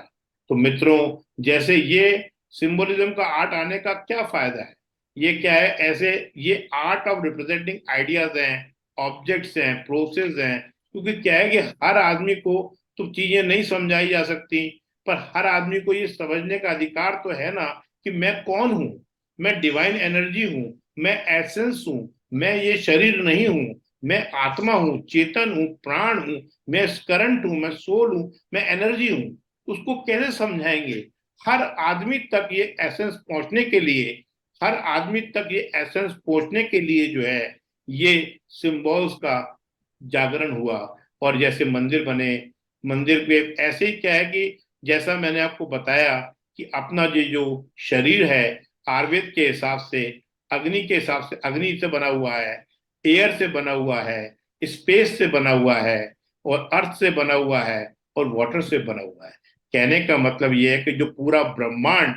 तो मित्रों, जैसे ये सिंबोलिज्म का आर्ट आने का क्या फायदा है, ये क्या है, ऐसे ये आर्ट ऑफ रिप्रेजेंटिंग आइडियाज हैं, ऑब्जेक्ट्स हैं, प्रोसेस हैं। क्योंकि क्या है कि हर आदमी को तो चीजें नहीं समझाई जा सकती, पर हर आदमी को ये समझने का अधिकार तो है ना कि मैं कौन हूं, मैं डिवाइन एनर्जी हूं, मैं एसेंस हूं, मैं ये शरीर नहीं हूं, मैं आत्मा हूं, चेतन हूं, प्राण हूं, मैं करंट हूं, मैं सोल हूं, मैं एनर्जी हूं। उसको कैसे समझाएंगे? हर आदमी तक ये एसेंस पहुंचने के लिए, हर आदमी तक ये एसेंस पहुंचने के लिए जो है ये सिंबल्स का जागरण हुआ। और जैसे मंदिर बने, मंदिर पे ऐसे ही क्या है कि जैसा मैंने आपको बताया कि अपना जो शरीर है आयुर्वेद के हिसाब से, अग्नि के हिसाब से, अग्नि से बना हुआ है, एयर से बना हुआ है, स्पेस से बना हुआ है, और अर्थ से बना हुआ है, और वाटर से बना हुआ है। कहने का मतलब यह है कि जो पूरा ब्रह्मांड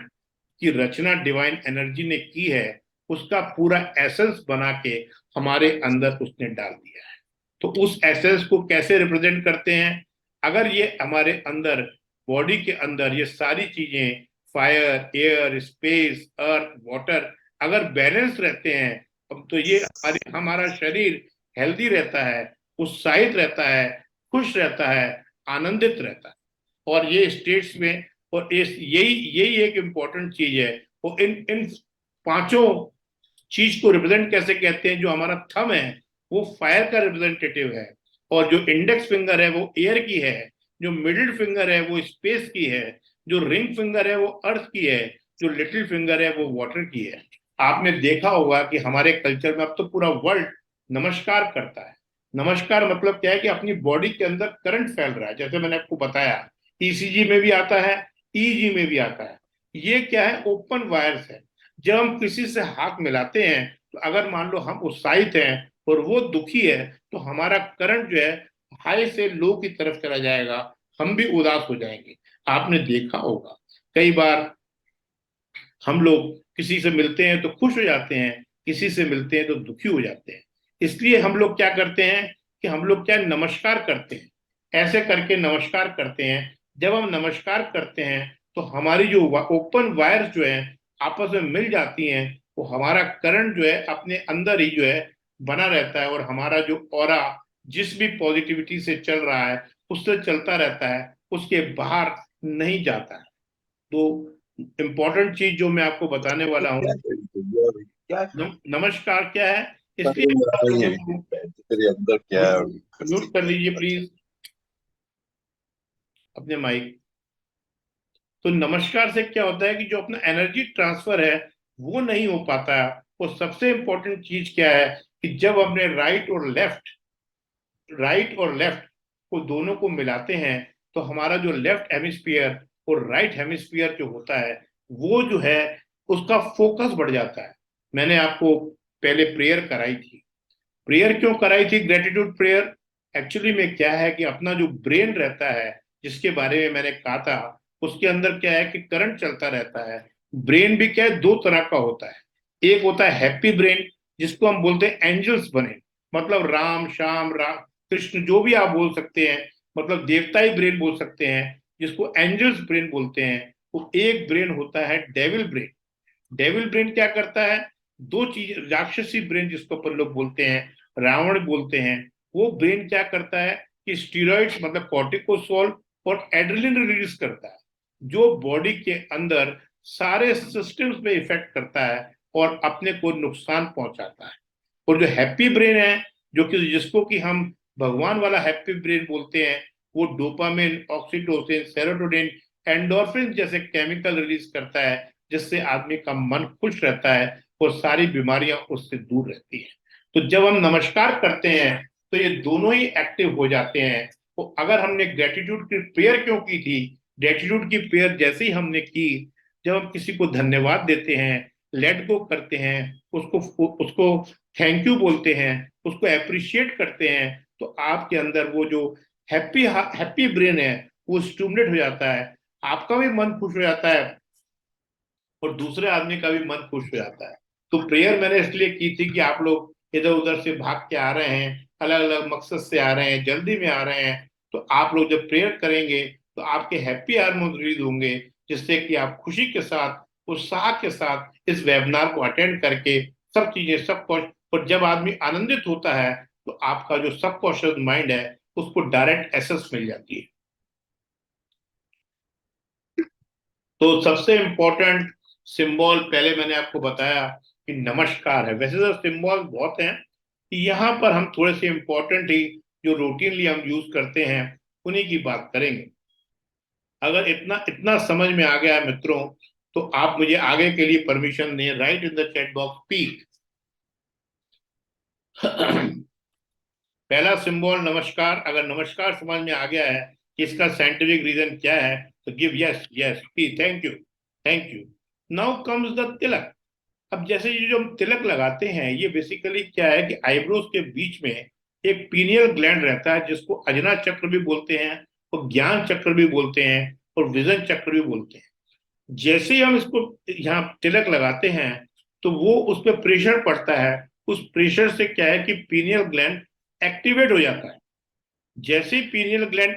की रचना डिवाइन एनर्जी ने की है, उसका पूरा एसेंस बना के हमारे अंदर उसने डाल दिया है। तो उस एसेंस को कैसे रिप्रेजेंट करते हैं? अगर ये हमारे अंदर, बॉडी के अंदर ये सारी चीजें, फायर, एयर, स्पेस, अर्थ, वाटर, अगर बैलेंस रहते हैं, तो ये हमारा शरीर हेल्दी रहता है, उत्साहित रहता है, खुश रहता है, आनंदित रहता है। और ये स्टेट्स में, और इस यही यही एक इम्पोर्टेंट चीज है। वो इन इन पांचों चीज को रिप्रेजेंट कैसे कहते हैं? जो हमारा थंब है वो फायर का रिप्रेजेंटेटिव है, और जो इंडेक्स फिंगर है वो एयर की है, जो मिडिल फिंगर है वो स्पेस की है, जो रिंग फिंगर है वो अर्थ की है, जो लिटिल फिंगर है वो वाटर की है। आपने देखा होगा कि हमारे कल्चर में अब तो पूरा वर्ल्ड नमस्कार करता है। नमस्कार मतलब क्या है कि अपनी बॉडी के अंदर करंट फैल रहा है, जैसे मैंने आपको बताया, ईसीजी में भी आता है, ईजी में भी आता है। ये क्या है? ओपन वायर्स है। जब हम किसी से हाथ मिलाते हैं, तो अगर मान लो हम उत्साहित हैं और वो दुखी है, तो हमारा करंट जो है हाई से लो की तरफ चला जाएगा, हम भी उदास हो जाएंगे। आपने देखा होगा कई बार हम लोग किसी से मिलते हैं तो खुश हो जाते हैं, किसी से मिलते हैं तो दुखी हो जाते हैं। इसलिए हम लोग क्या करते हैं कि हम लोग क्या नमस्कार करते हैं, ऐसे करके नमस्कार करते हैं। जब हम नमस्कार करते हैं तो हमारी जो ओपन वायर्स जो है आपस में मिल जाती हैं, वो हमारा करंट जो है अपने अंदर ही जो है बना रहता है, और हमारा जो ऑरा जिस भी पॉजिटिविटी से चल रहा है उससे चलता रहता है, उसके बाहर नहीं जाता है। तो इम्पोर्टेंट चीज जो मैं आपको बताने वाला हूँ, क्या नमस्कार क्या है, इसलिए तेरे अंदर क्या है? म्यूट कर लीजिए प्लीज अपने माइक। तो नमस्कार से क्या होता है कि जो अपना एनर्जी ट्रांसफर है वो नहीं हो पाता है। और सबसे इंपॉर्टेंट चीज क्या है कि जब अपने राइट और लेफ्ट को दोनों को मिलाते हैं, तो हमारा जो लेफ्ट हेमिस्फीयर और राइट हेमिस्फीयर जो होता है वो जो है उसका फोकस बढ़ जाता है। मैंने आपको पहले प्रेयर कराई थी। प्रेयर क्यों कराई थी? Gratitude prayer. एक्चुअली में क्या है कि अपना जो ब्रेन रहता है, जिसके बारे में मैंने कहा था, उसके अंदर क्या है कि करंट चलता रहता है। ब्रेन भी क्या है, दो तरह का होता है। एक होता है हैप्पी ब्रेन, जिसको हम बोलते हैं एंजल्स बने, मतलब राम श्याम राम कृष्ण जो भी आप बोल सकते हैं, मतलब देवताई ब्रेन बोल सकते हैं, जिसको एंजल्स ब्रेन बोलते हैं। वो एक ब्रेन होता है डेविल ब्रेन। डेविल ब्रेन क्या करता है? दो चीज, राक्षसी ब्रेन जिसको अपन लोग बोलते हैं, रावण बोलते हैं, वो ब्रेन क्या करता है कि स्टीरॉइड्स मतलब कॉर्टिकोसोल और एड्रेनलिन रिलीज करता है, जो बॉडी के अंदर सारे सिस्टम्स पे इफेक्ट करता है और अपने को नुकसान पहुंचाता है। और जो हैप्पी ब्रेन है, जो कि जिसको कि हम भगवान वाला हैप्पी ब्रेन बोलते हैं, वो डोपामिन, ऑक्सीटोसिन, सेरोटोनिन, एंडोर्फिन जैसे केमिकल रिलीज करता है, जिससे आदमी का मन खुश रहता है और सारी बीमारियां उससे दूर रहती हैं। तो जब हम नमस्कार करते हैं तो ये दोनों ही एक्टिव हो जाते हैं। तो अगर हमने ग्रेटिट्यूड की प्रेयर क्यों की थी? ग्रेटिट्यूड की प्रेयर जैसे ही हमने की, जब हम किसी को धन्यवाद देते हैं, लेट गो करते हैं, उसको उसको थैंक यू बोलते हैं, उसको अप्रिशिएट करते हैं, तो आपके अंदर वो जो हैप्पी ब्रेन है वो स्टिमुलेट हो जाता है, आपका भी मन खुश हो जाता है और दूसरे आदमी का भी मन खुश हो जाता है। तो प्रेयर मैंने इसलिए की थी कि आप लोग इधर उधर से भाग के आ रहे हैं, अलग अलग मकसद से आ रहे हैं, जल्दी में आ रहे हैं, तो आप लोग जब प्रेयर करेंगे तो आपके हैप्पी हार्मोन रिलीज होंगे, जिससे कि आप खुशी के साथ, उत्साह के साथ इस वेबिनार को अटेंड करके सब चीजें, सब कुछ। और जब आदमी आनंदित होता है तो आपका जो सबकॉन्शियस माइंड है उसको डायरेक्ट एक्सेस मिल जाती है। तो सबसे इंपॉर्टेंट सिंबल पहले मैंने आपको बताया कि नमस्कार है। वैसे तो सिंबल बहुत हैं, यहाँ पर हम थोड़े से इंपॉर्टेंट ही जो रूटीनली हम यूज करते हैं उन्हीं की बात करेंगे। अगर इतना इतना समझ में आ गया है मित्रों, तो आप मुझे आगे के लिए परमिशन दें, right in the chat box speak. पहला सिंबल नमस्कार। अगर नमस्कार समझ में आ गया है कि इसका साइंटिफिक रीजन क्या है, तो give yes yes please, thank you thank you. Now comes the tilak. अब जैसे ये जो हम तिलक लगाते हैं, ये बेसिकली क्या है कि आईब्रोज के बीच में एक पीनियल ग्लैंड रहता है, जिसको अजना चक्र भी बोलते हैं और ज्ञान चक्र भी बोलते हैं और विजन चक्र भी बोलते हैं। जैसे ही हम इसको यहाँ तिलक लगाते हैं तो वो उस पर प्रेशर पड़ता है। उस प्रेशर से क्या है कि पीनियल ग्लैंड एक्टिवेट हो जाता है। जैसे ही पीनियल ग्लैंड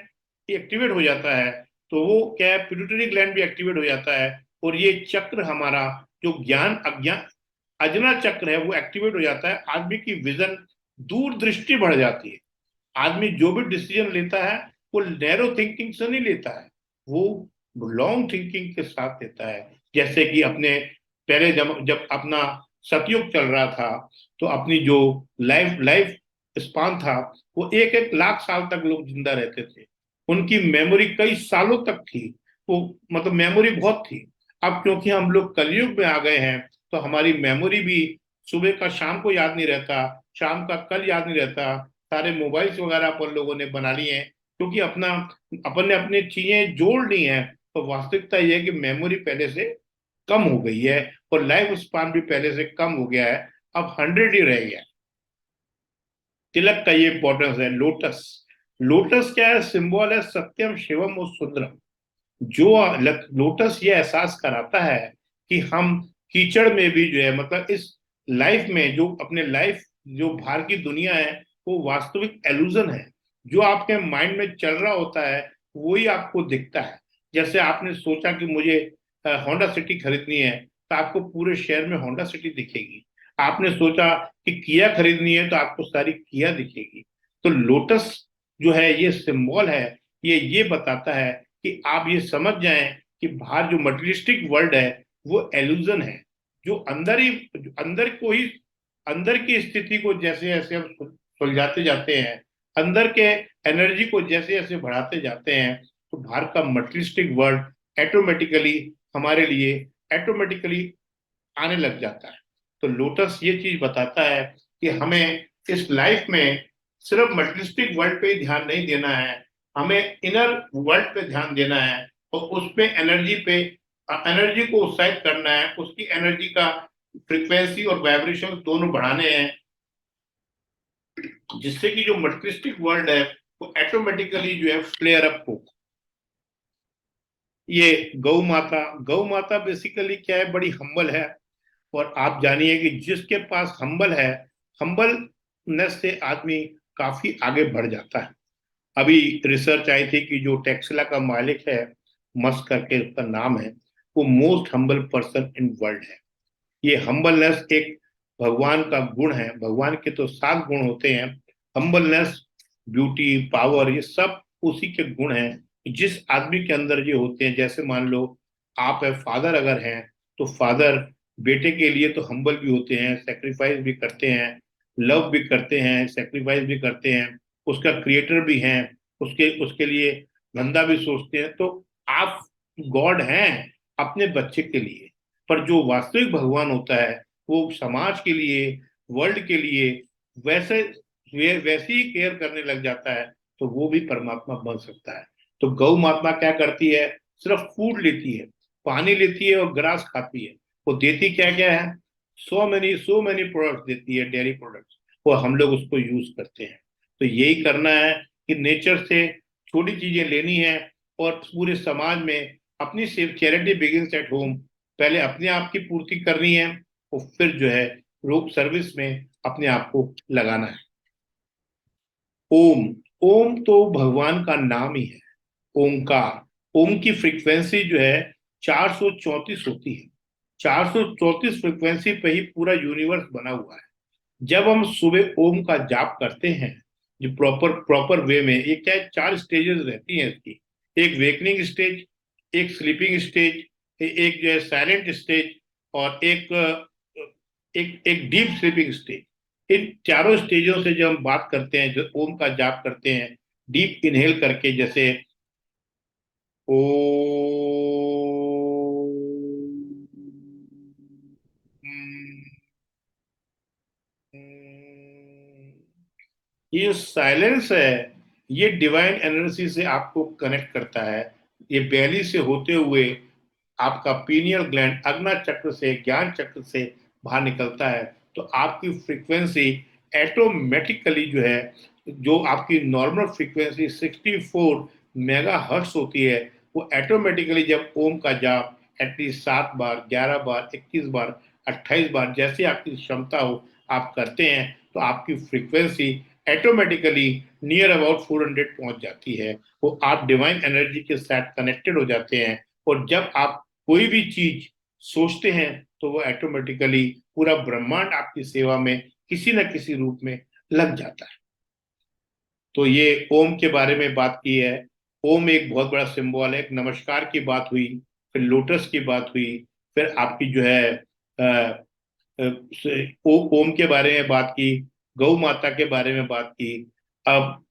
एक्टिवेट हो जाता है तो वो क्या है, पिट्यूटरी ग्लैंड भी एक्टिवेट हो जाता है, और ये चक्र हमारा जो ज्ञान अज्ञान अजना चक्र है वो एक्टिवेट हो जाता है। आदमी की विजन, दूरदृष्टि बढ़ जाती है। आदमी जो भी डिसीजन लेता है वो नैरो थिंकिंग से नहीं लेता है, वो लॉन्ग थिंकिंग के साथ लेता है। जैसे कि अपने पहले जब जब अपना सतयुग चल रहा था, तो अपनी जो लाइफ लाइफ स्पान था वो एक एक लाख साल तक लोग जिंदा रहते थे। उनकी मेमोरी कई सालों तक थी, वो मतलब मेमोरी बहुत थी। अब क्योंकि हम लोग कलयुग में आ गए हैं तो हमारी मेमोरी भी सुबह का शाम को याद नहीं रहता, शाम का कल याद नहीं रहता। सारे मोबाइल्स वगैरह अपन लोगों ने बना लिए हैं क्योंकि अपन ने अपनी चीजें जोड़ ली हैं। तो वास्तविकता यह है कि मेमोरी पहले से कम हो गई है और लाइफ स्पान भी पहले से कम हो गया है, अब 100 ही रह गया है। तिलक का ये इंपॉर्टेंस है। लोटस, लोटस क्या है, सिंबल है सत्यम शिवम और सुंदरम। जो लोटस ये एहसास कराता है कि हम कीचड़ में भी जो है, मतलब इस लाइफ में जो अपने लाइफ जो बाहर की दुनिया है वो वास्तविक एलुजन है। जो आपके माइंड में चल रहा होता है वही आपको दिखता है। जैसे आपने सोचा कि मुझे होंडा सिटी खरीदनी है, तो आपको पूरे शहर में होंडा सिटी दिखेगी। आपने सोचा कि किया खरीदनी है तो आपको सारी किया दिखेगी। तो लोटस जो है ये सिंबल है, ये बताता है कि आप ये समझ जाएं कि बाहर जो मटेरियलिस्टिक वर्ल्ड है वो एल्यूजन है। जो अंदर को ही, अंदर की स्थिति को जैसे जैसे हम सुलझाते जाते हैं, अंदर के एनर्जी को जैसे जैसे बढ़ाते जाते हैं, तो बाहर का मटेरियलिस्टिक वर्ल्ड ऑटोमेटिकली हमारे लिए ऑटोमेटिकली आने लग जाता है। तो लोटस ये चीज बताता है कि हमें इस लाइफ में सिर्फ मटेरियलिस्टिक वर्ल्ड पे ही ध्यान नहीं देना है, हमें इनर वर्ल्ड पे ध्यान देना है और उस पे एनर्जी को उत्साहित करना है, उसकी एनर्जी का फ्रीक्वेंसी और वाइब्रेशन दोनों बढ़ाने हैं, जिससे कि जो मटेरियलिस्टिक वर्ल्ड है वो ऑटोमेटिकली जो है फ्लेयर अप हो। ये गौ माता बेसिकली क्या है, बड़ी हम्बल है। और आप जानिए कि जिसके पास हम्बल है, हम्बलनेस से आदमी काफी आगे बढ़ जाता है। अभी रिसर्च आई थी कि जो टेक्सला का मालिक है, मस्क करके उसका नाम है, वो most humble person in world है। ये हम्बलनेस एक भगवान का गुण है। भगवान के तो 7 गुण होते हैं, हम्बलनेस, ब्यूटी, पावर, ये सब उसी के गुण हैं। जिस आदमी के अंदर ये होते हैं, जैसे मान लो आप है फादर अगर हैं, तो फादर बेटे के लिए तो हम्बल भी होते हैं, सेक्रीफाइस भी करते हैं, लव भी करते हैं, सेक्रीफाइस भी करते हैं, उसका क्रिएटर भी हैं, उसके उसके लिए धंधा भी सोचते हैं। तो आप गॉड हैं अपने बच्चे के लिए, पर जो वास्तविक भगवान होता है वो समाज के लिए, वर्ल्ड के लिए वैसे वैसे ही केयर करने लग जाता है, तो वो भी परमात्मा बन सकता है। तो गौ माता क्या करती है, सिर्फ फूड लेती है, पानी लेती है और ग्रास खाती है। वो देती क्या क्या है, सो मेनी प्रोडक्ट्स देती है, डेयरी प्रोडक्ट्स, वो हम लोग उसको यूज करते हैं। तो यही करना है कि नेचर से छोटी चीजें लेनी है और पूरे समाज में अपनी सिर्फ चैरिटी बिगिंस एट होम, पहले अपने आप की पूर्ति करनी है वो फिर जो है रोग सर्विस में अपने आप को लगाना है। ओम, ओम तो भगवान का नाम ही है, ओमकार। ओम की फ्रीक्वेंसी जो है 434 होती है। 434 फ्रीक्वेंसी पे ही पूरा यूनिवर्स बना हुआ है। जब हम सुबह ओम का जाप करते हैं, जो प्रॉपर प्रॉपर वे में, ये क्या है, 4 स्टेजेस रहती हैं इसकी। एक वेकनिंग स्टेज, एक स्लीपिंग स्टेज, एक जो है साइलेंट स्टेज, और एक एक डीप स्लीपिंग स्टेज। इन चारों स्टेजों से जब हम बात करते हैं, जो ओम का जाप करते हैं, डीप इनहेल करके, जैसे ओ, ये जो साइलेंस है, ये डिवाइन एनर्जी से आपको कनेक्ट करता है। ये बेली से होते हुए आपका पीनियल ग्लैंड अग्ना चक्र से, ज्ञान चक्र से बाहर निकलता है। तो आपकी फ्रीक्वेंसी ऑटोमेटिकली जो है, जो आपकी नॉर्मल फ्रीक्वेंसी 64 मेगा हर्ट्स होती है, वो ऑटोमेटिकली जब ओम का जाप एटलीस्ट 7 बार, 11 बार, 21 बार, 28 बार, जैसे आपकी क्षमता हो आप करते हैं, तो आपकी फ्रीक्वेंसी ऑटोमेटिकली नियर अबाउट 400 पहुंच जाती है। वो आप डिवाइन एनर्जी के साथ कनेक्टेड हो जाते हैं। और जब आप कोई भी चीज सोचते हैं, तो वो ऑटोमेटिकली पूरा ब्रह्मांड आपकी सेवा में किसी न किसी रूप में लग जाता है। तो ये ओम के बारे में बात की है। ओम एक बहुत बड़ा सिंबल है। एक नमस्कार की बात हुई, फिर लोटस की बात हुई, फिर आपकी जो है ओम के बारे में बात की, गौ माता के बारे में बात की। अब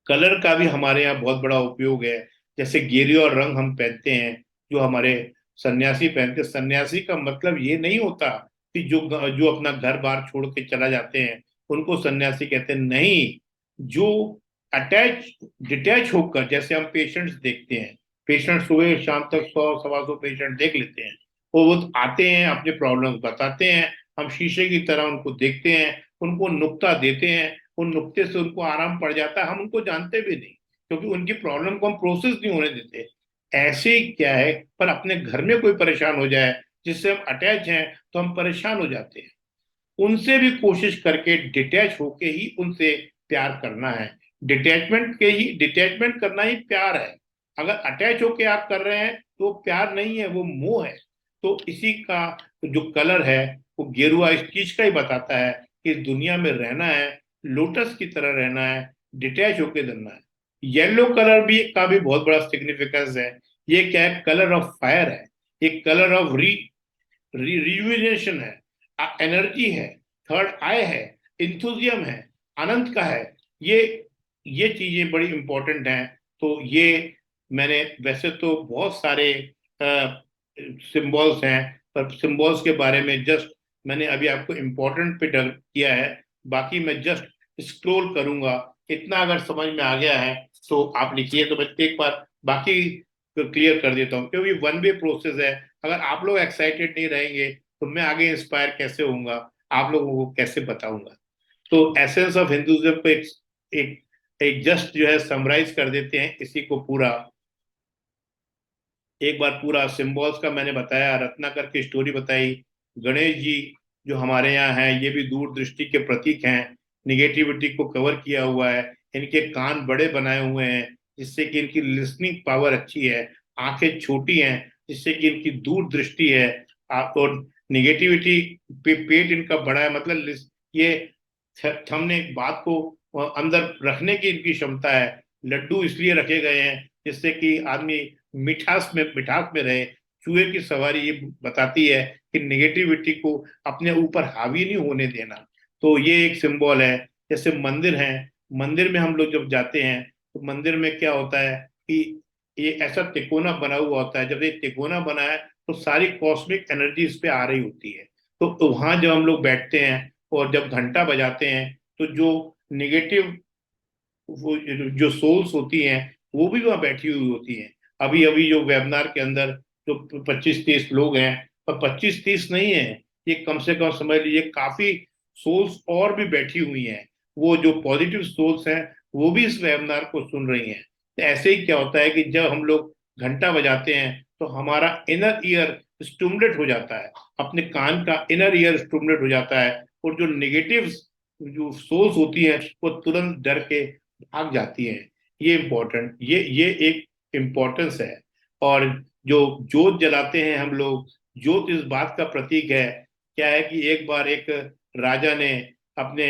कलर का भी हमारे यहाँ बहुत बड़ा उपयोग है। जैसे गेरुआ और रंग हम पहनते हैं, जो हमारे सन्यासी पहनते हैं। सन्यासी का मतलब ये नहीं होता कि जो जो अपना घर बार छोड़ के चला जाते हैं उनको सन्यासी कहते हैं, नहीं। जो अटैच डिटैच होकर, जैसे हम पेशेंट्स देखते हैं, पेशेंट सुबह शाम तक 100 सवा 100 पेशेंट देख लेते हैं। और वो आते हैं, अपने प्रॉब्लम्स बताते हैं, हम शीशे की तरह उनको देखते हैं, उनको नुक्ता देते हैं, उन नुक्ते से उनको आराम पड़ जाता है। हम उनको जानते भी नहीं, क्योंकि उनकी प्रॉब्लम को हम प्रोसेस नहीं होने देते। ऐसे ही क्या है, पर अपने घर में कोई परेशान हो जाए जिससे हम अटैच हैं, तो हम परेशान हो जाते हैं। उनसे भी कोशिश करके डिटैच होके ही उनसे प्यार करना है। डिटैचमेंट करना ही प्यार है। अगर अटैच होके आप कर रहे हैं तो वो प्यार नहीं है, वो मोह है। तो इसी का जो कलर है, वो गेरुआ इस चीज का ही बताता है कि इस दुनिया में रहना है, लोटस की तरह रहना है, डिटैच होके रहना है। येलो कलर भी का भी बहुत बड़ा सिग्निफिकेंस है। ये क्या है, कलर ऑफ फायर है, एक कलर ऑफ रिजुविनेशन है, एनर्जी है, थर्ड आई है, इंथुजियम है, आनंद का है। ये ये चीजें बड़ी इंपॉर्टेंट हैं। तो ये मैंने, वैसे तो बहुत सारे सिंबल्स हैं, पर सिंबल्स के बारे में जस्ट मैंने अभी आपको इम्पोर्टेंट पे डर किया है। बाकी मैं जस्ट स्क्रॉल करूंगा। इतना अगर समझ में आ गया है तो आप लिखिए, तो मैं एक बार बाकी क्लियर कर देता हूँ, क्योंकि वन वे प्रोसेस है। अगर आप लोग एक्साइटेड नहीं रहेंगे तो मैं आगे इंस्पायर कैसे होऊंगा, आप लोगों को कैसे बताऊंगा। तो एसेंस ऑफ हिंदुइज्म को एक एक जस्ट जो है समराइज कर देते हैं इसी को पूरा। एक बार पूरा सिंबल्स का मैंने बताया, रत्नाकर की स्टोरी बताई। गणेश जी जो हमारे यहाँ हैं, ये भी दूरदृष्टि के प्रतीक हैं। निगेटिविटी को कवर किया हुआ है। इनके कान बड़े बनाए हुए हैं जिससे कि इनकी लिसनिंग पावर अच्छी है। आंखें छोटी हैं जिससे कि इनकी दूरदृष्टि है। और निगेटिविटी पे पेट इनका बड़ा है, मतलब ये हमने बात को अंदर रखने की इनकी क्षमता है। लड्डू इसलिए रखे गए हैं जिससे कि आदमी मिठास में रहे। चूहे की सवारी ये बताती है कि निगेटिविटी को अपने ऊपर हावी नहीं होने देना। तो ये एक सिंबल है। जैसे मंदिर है, मंदिर में हम लोग जब जाते हैं तो मंदिर में क्या होता है कि ये ऐसा तिकोना बना हुआ होता है। जब ये तिकोना बना है तो सारी कॉस्मिक एनर्जी इस पे आ रही होती है। तो वहां जब हम लोग बैठते हैं और जब घंटा बजाते हैं, तो जो निगेटिव वो जो सोल्स होती हैं वो भी वहां बैठी हुई होती हैं। अभी अभी जो वेबिनार के अंदर जो 25-30 लोग हैं, पर 25-30 नहीं है, ये कम से कम समझ लीजिए काफी सोल्स और भी बैठी हुई हैं। वो जो पॉजिटिव सोल्स हैं वो भी इस वेबिनार को सुन रही हैं। तो ऐसे ही क्या होता है कि जब हम लोग घंटा बजाते हैं तो हमारा इनर ईयर स्टिमुलेट हो जाता है, अपने कान का इनर ईयर स्टिमुलेट हो जाता है, और जो नेगेटिव जो सोर्स होती है वो तुरंत डर के भाग जाती हैं। ये इम्पोर्टेंट, ये एक इम्पोर्टेंस है। और जो जोत जलाते हैं हम लोग, जोत इस बात का प्रतीक है। क्या है कि एक बार एक राजा ने अपने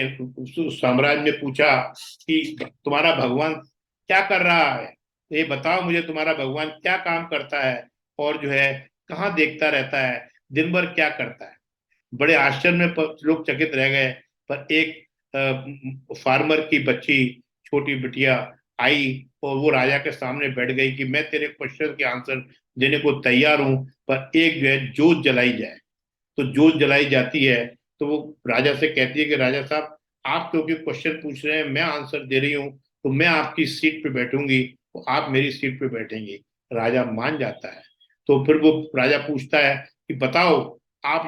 साम्राज्य में पूछा कि तुम्हारा भगवान क्या कर रहा है, ये बताओ मुझे, तुम्हारा भगवान क्या काम करता है, और जो है कहाँ देखता रहता है, दिन भर क्या करता है। बड़े आश्चर्य में लोग चकित रह गए। पर एक फार्मर की बच्ची, छोटी बिटिया आई और वो राजा के सामने बैठ गई कि मैं तेरे क्वेश्चन के आंसर देने को तैयार हूं, पर एक जो है जोत जलाई जाए। तो जोत जलाई जाती है, तो वो राजा से कहती है कि राजा साहब, आप क्योंकि क्वेश्चन पूछ रहे हैं, मैं आंसर दे रही हूँ, तो मैं आपकी सीट पे बैठूंगी, तो आप मेरी सीट पे बैठेंगे। राजा मान जाता है। तो फिर वो राजा पूछता है कि बताओ, आप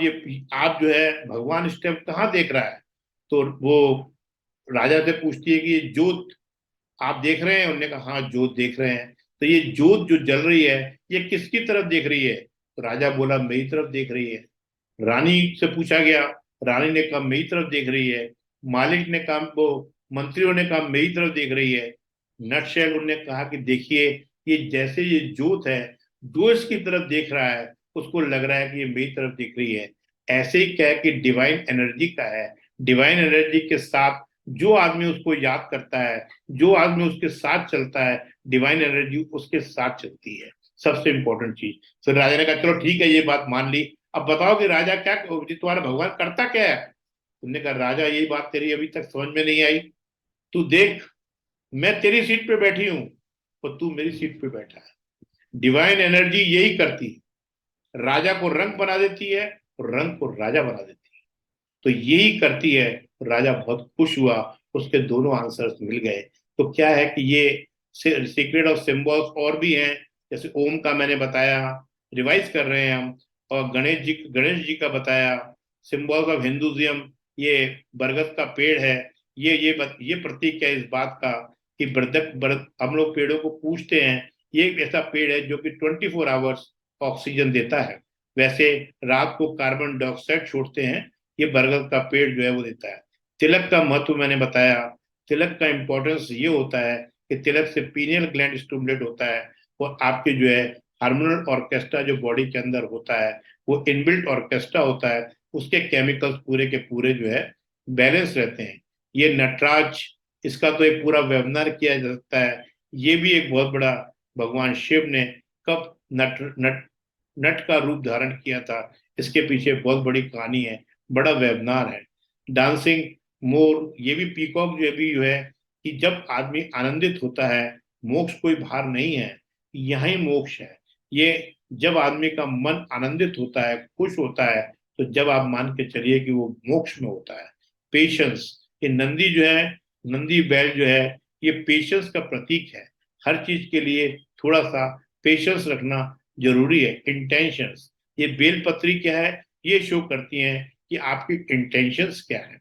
जो है भगवान इस टाइम कहाँ देख रहा है। तो वो राजा से पूछती है कि ये जोत आप देख रहे हैं। उन्होंने कहा हाँ, जोत देख रहे हैं। तो ये जोत जो जल रही है, ये किसकी तरफ देख रही है। तो राजा बोला मेरी तरफ देख रही है। रानी से पूछा गया, रानी ने कहा मेरी तरफ देख रही है। मालिक ने कहा, वो मंत्रियों ने कहा मेरी तरफ देख रही है। नटशेल उन्होंने कहा कि देखिए, ये जैसे ये जोत है, जो इसकी तरफ देख रहा है उसको लग रहा है कि ये मेरी तरफ देख रही है। ऐसे ही क्या है कि डिवाइन एनर्जी का है। डिवाइन एनर्जी के साथ जो आदमी उसको याद करता है, जो आदमी उसके साथ चलता है, डिवाइन एनर्जी उसके साथ चलती है। सबसे इंपॉर्टेंट चीज। फिर राजा ने कहा चलो ठीक है, ये बात मान ली। अब बताओ कि राजा क्या, तुम्हारा भगवान करता क्या है। तुमने कहा राजा, यही बात तेरी अभी तक समझ में नहीं आई। तू देख, मैं तेरी सीट पे बैठी हूं और तू मेरी सीट पे बैठा है। डिवाइन एनर्जी यही करती है, राजा को रंग बना देती है और रंग को राजा बना देती है। तो यही करती है। राजा बहुत खुश हुआ, उसके दोनों आंसर्स मिल गए। तो क्या है कि ये सीक्रेट ऑफ सिंबल्स और भी हैं, जैसे ओम का मैंने बताया, रिवाइज कर रहे हैं हम। और गणेश जी का बताया। सिंबल्स ऑफ हिंदुइज्म, ये बरगद का पेड़ है। ये प्रतीक है इस बात का कि हम लोग पेड़ों को पूजते हैं। ये एक ऐसा पेड़ है जो कि 24 आवर्स ऑक्सीजन देता है। वैसे रात को कार्बन डाइऑक्साइड छोड़ते हैं, ये बरगद का पेड़ जो है वो देता है। तिलक का महत्व मैंने बताया। तिलक का इंपॉर्टेंस ये होता है कि तिलक से पीनियल ग्लैंड स्टिमुलेट होता है, और आपके जो है हार्मोनल ऑर्केस्ट्रा जो बॉडी के अंदर होता है, वो इनबिल्ट ऑर्केस्ट्रा होता है, उसके केमिकल्स पूरे के पूरे जो है बैलेंस रहते हैं। ये नटराज, इसका तो एक पूरा वेबिनार किया जा सकता है। ये भी एक बहुत बड़ा, भगवान शिव ने कब नट नट नट का रूप धारण किया था, इसके पीछे बहुत बड़ी कहानी है, बड़ा वेबिनार है। डांसिंग मोर, ये भी पीकॉक जो है कि जब आदमी आनंदित होता है, मोक्ष कोई बाहर नहीं है, यही मोक्ष है। ये जब आदमी का मन आनंदित होता है, खुश होता है, तो जब आप मान के चलिए कि वो मोक्ष में होता है। पेशेंस, ये नंदी जो है, नंदी बैल जो है, ये पेशेंस का प्रतीक है। हर चीज के लिए थोड़ा सा पेशेंस रखना जरूरी है। इंटेंशंस, ये बेलपत्री क्या है, ये शो करती हैं कि आपकी इंटेंशंस क्या है।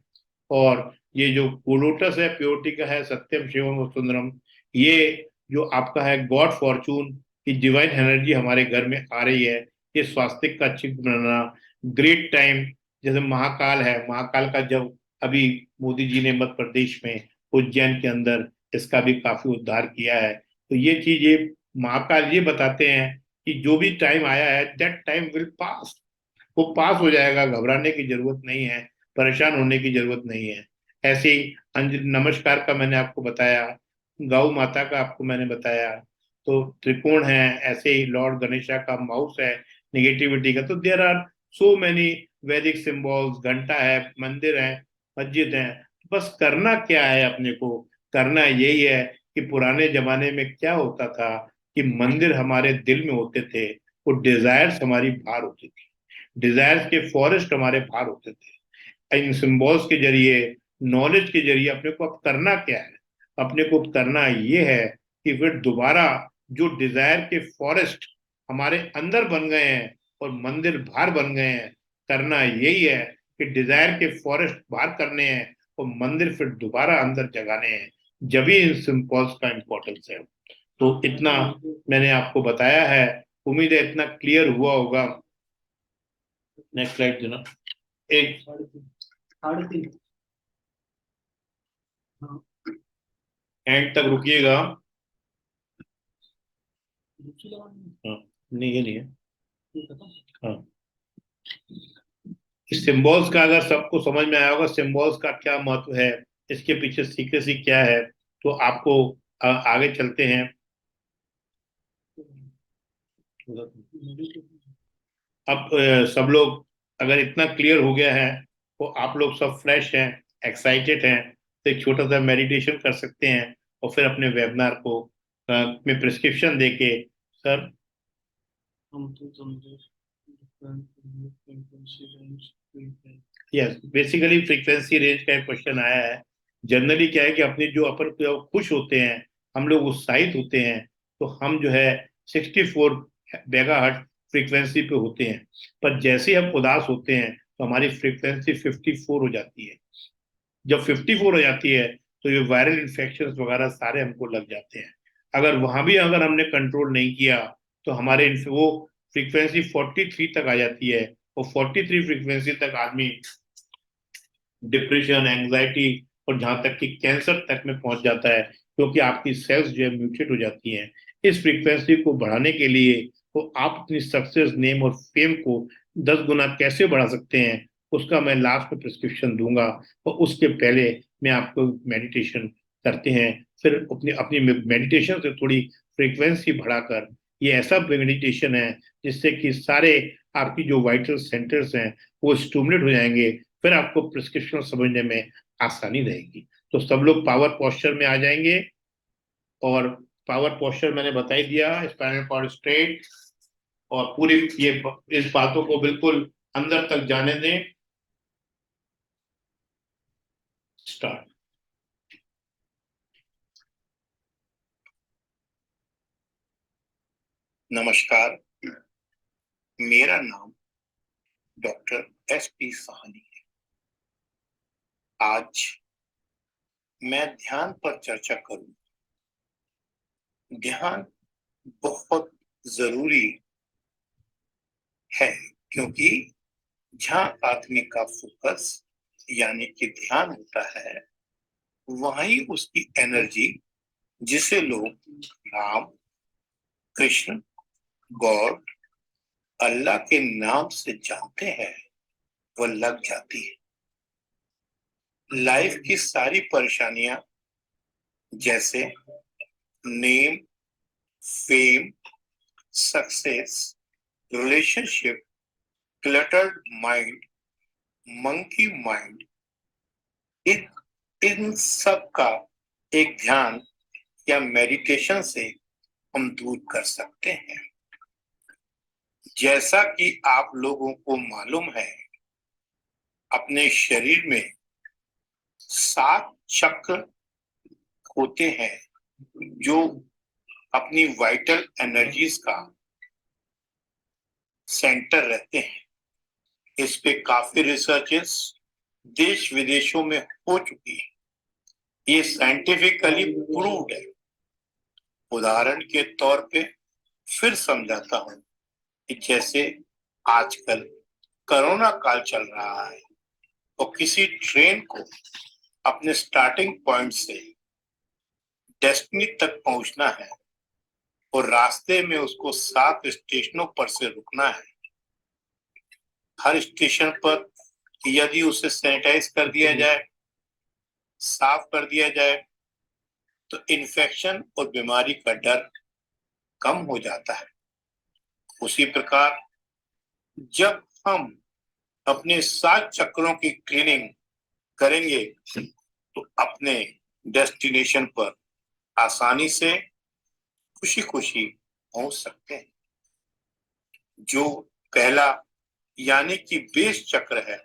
और ये जो लोटस है, प्योरिटी का है, सत्यम शिवम और सुंदरम, ये जो आपका है गॉड फॉर्चून की डिवाइन एनर्जी हमारे घर में आ रही है। ये स्वास्थ्य का चिन्ह बनाना, ग्रेट टाइम, जैसे महाकाल है, महाकाल का जब अभी मोदी जी ने मध्य प्रदेश में उज्जैन के अंदर इसका भी काफी उद्धार किया है। तो ये चीज, ये महाकाल ये बताते हैं कि जो भी टाइम आया है, दैट टाइम विल पास, वो पास हो जाएगा। घबराने की जरूरत नहीं है, परेशान होने की जरूरत नहीं है। ऐसे ही अंजलि नमस्कार का मैंने आपको बताया, गौ माता का आपको मैंने बताया। तो त्रिकोण है, ऐसे ही लॉर्ड गणेशा का माउस है निगेटिविटी का। तो देयर आर सो मेनी वैदिक सिंबल्स, घंटा है, मंदिर है, मस्जिद है। बस करना क्या है, अपने को करना यही है कि पुराने जमाने में क्या होता था कि मंदिर हमारे दिल में होते थे, वो डिजायर्स हमारी बाहर होती थी, डिजायर्स के फॉरेस्ट हमारे बाहर होते थे। इन सिंबल्स के जरिए, नॉलेज के जरिए अपने को अब करना क्या है, अपने को करना ये है कि फिर दोबारा जो डिजायर के फॉरेस्ट हमारे अंदर बन गए हैं और मंदिर बाहर बन गए हैं, करना यही है कि डिजायर के फॉरेस्ट बाहर करने हैं और मंदिर फिर दोबारा अंदर जगाने हैं। जब भी इन सिंबल्स का इंपॉर्टेंस है। तो इतना मैंने आपको बताया है, उम्मीद है इतना क्लियर हुआ होगा। नेक्स्ट स्लाइड देना। एक एंड तक रुकिएगा। हाँ, नहीं ये नहीं है। हाँ, सिंबल्स का अगर सबको समझ में आया होगा सिंबल्स का क्या महत्व है, इसके पीछे सीक्रेसी क्या है, तो आपको आगे चलते हैं। अब सब लोग अगर इतना क्लियर हो गया है तो आप लोग सब फ्रेश हैं, एक्साइटेड हैं, तो एक छोटा सा मेडिटेशन कर सकते हैं और फिर अपने वेबिनार को में प्रिस्क्रिप्शन देके sir yes basically frequency range का एक क्वेश्चन आया है। जनरली क्या है कि अपने जो अपन खुश होते हैं, हम लोग उत्साहित होते हैं, तो हम जो है 64 मेगाहर्ट्ज फ्रीक्वेंसी पे होते हैं, पर जैसे हम उदास होते हैं तो हमारी फ्रीक्वेंसी 54 हो जाती है। जब 54 हो जाती है तो ये वायरल इन्फेक्शन वगैरह सारे हमको लग जाते हैं। अगर वहां भी अगर हमने कंट्रोल नहीं किया तो हमारे वो फ्रीक्वेंसी 43 तक आ जाती है, और 43 फ्रीक्वेंसी तक आदमी डिप्रेशन, एंग्जाइटी और जहां तक कि कैंसर तक में पहुंच जाता है, क्योंकि आपकी सेल्स जो है म्यूटेट हो जाती हैं। इस फ्रीक्वेंसी को बढ़ाने के लिए तो आप अपनी सक्सेस, नेम और फेम को 10 गुना कैसे बढ़ा सकते हैं, उसका मैं लास्ट में प्रिस्क्रिप्शन दूंगा। और उसके पहले मैं आपको मेडिटेशन करते हैं, फिर अपनी अपनी मेडिटेशन से थोड़ी फ्रीक्वेंसी बढ़ाकर, ये ऐसा मेडिटेशन है जिससे कि सारे आपकी जो वाइटल सेंटर्स हैं वो स्टिमुलेट हो जाएंगे, फिर आपको प्रिस्क्रिप्शन समझने में आसानी रहेगी। तो सब लोग पावर पोस्चर में आ जाएंगे, और पावर पोस्चर मैंने बता ही दिया, स्पाइनल कॉर्ड स्ट्रेट, और पूरी ये इस बातों को बिल्कुल अंदर तक जाने दें। स्टार्ट। नमस्कार, मेरा नाम डॉक्टर SP साहनी है। आज मैं ध्यान पर चर्चा करूं। ध्यान बहुत जरूरी है, क्योंकि जहां आदमी का फोकस यानी कि ध्यान होता है, वहीं उसकी एनर्जी, जिसे लोग राम, कृष्ण, गॉड, अल्लाह के नाम से जानते हैं, वह लग जाती है। लाइफ की सारी परेशानियां जैसे name, fame, success, relationship, cluttered mind, monkey mind, इन सब का एक ध्यान या मेडिटेशन से हम दूर कर सकते हैं। जैसा कि आप लोगों को मालूम है, अपने शरीर में 7 चक्र होते हैं जो अपनी वाइटल एनर्जीज का सेंटर रहते हैं। इस पे काफी रिसर्चेस देश विदेशों में हो चुकी है। ये साइंटिफिकली प्रूव्ड है। उदाहरण के तौर पे फिर समझाता हूं कि जैसे आजकल कोरोना काल चल रहा है, तो किसी ट्रेन को अपने स्टार्टिंग पॉइंट से डेस्टिनी तक पहुंचना है, और रास्ते में उसको 7 स्टेशनों पर से रुकना है। हर स्टेशन पर यदि उसे सैनिटाइज कर दिया जाए, साफ कर दिया जाए, तो इन्फेक्शन और बीमारी का डर कम हो जाता है। उसी प्रकार जब हम अपने 7 चक्रों की क्लीनिंग करेंगे, तो अपने डेस्टिनेशन पर आसानी से खुशी खुशी पहुंच सकते हैं। जो पहला यानी कि बेस चक्र है,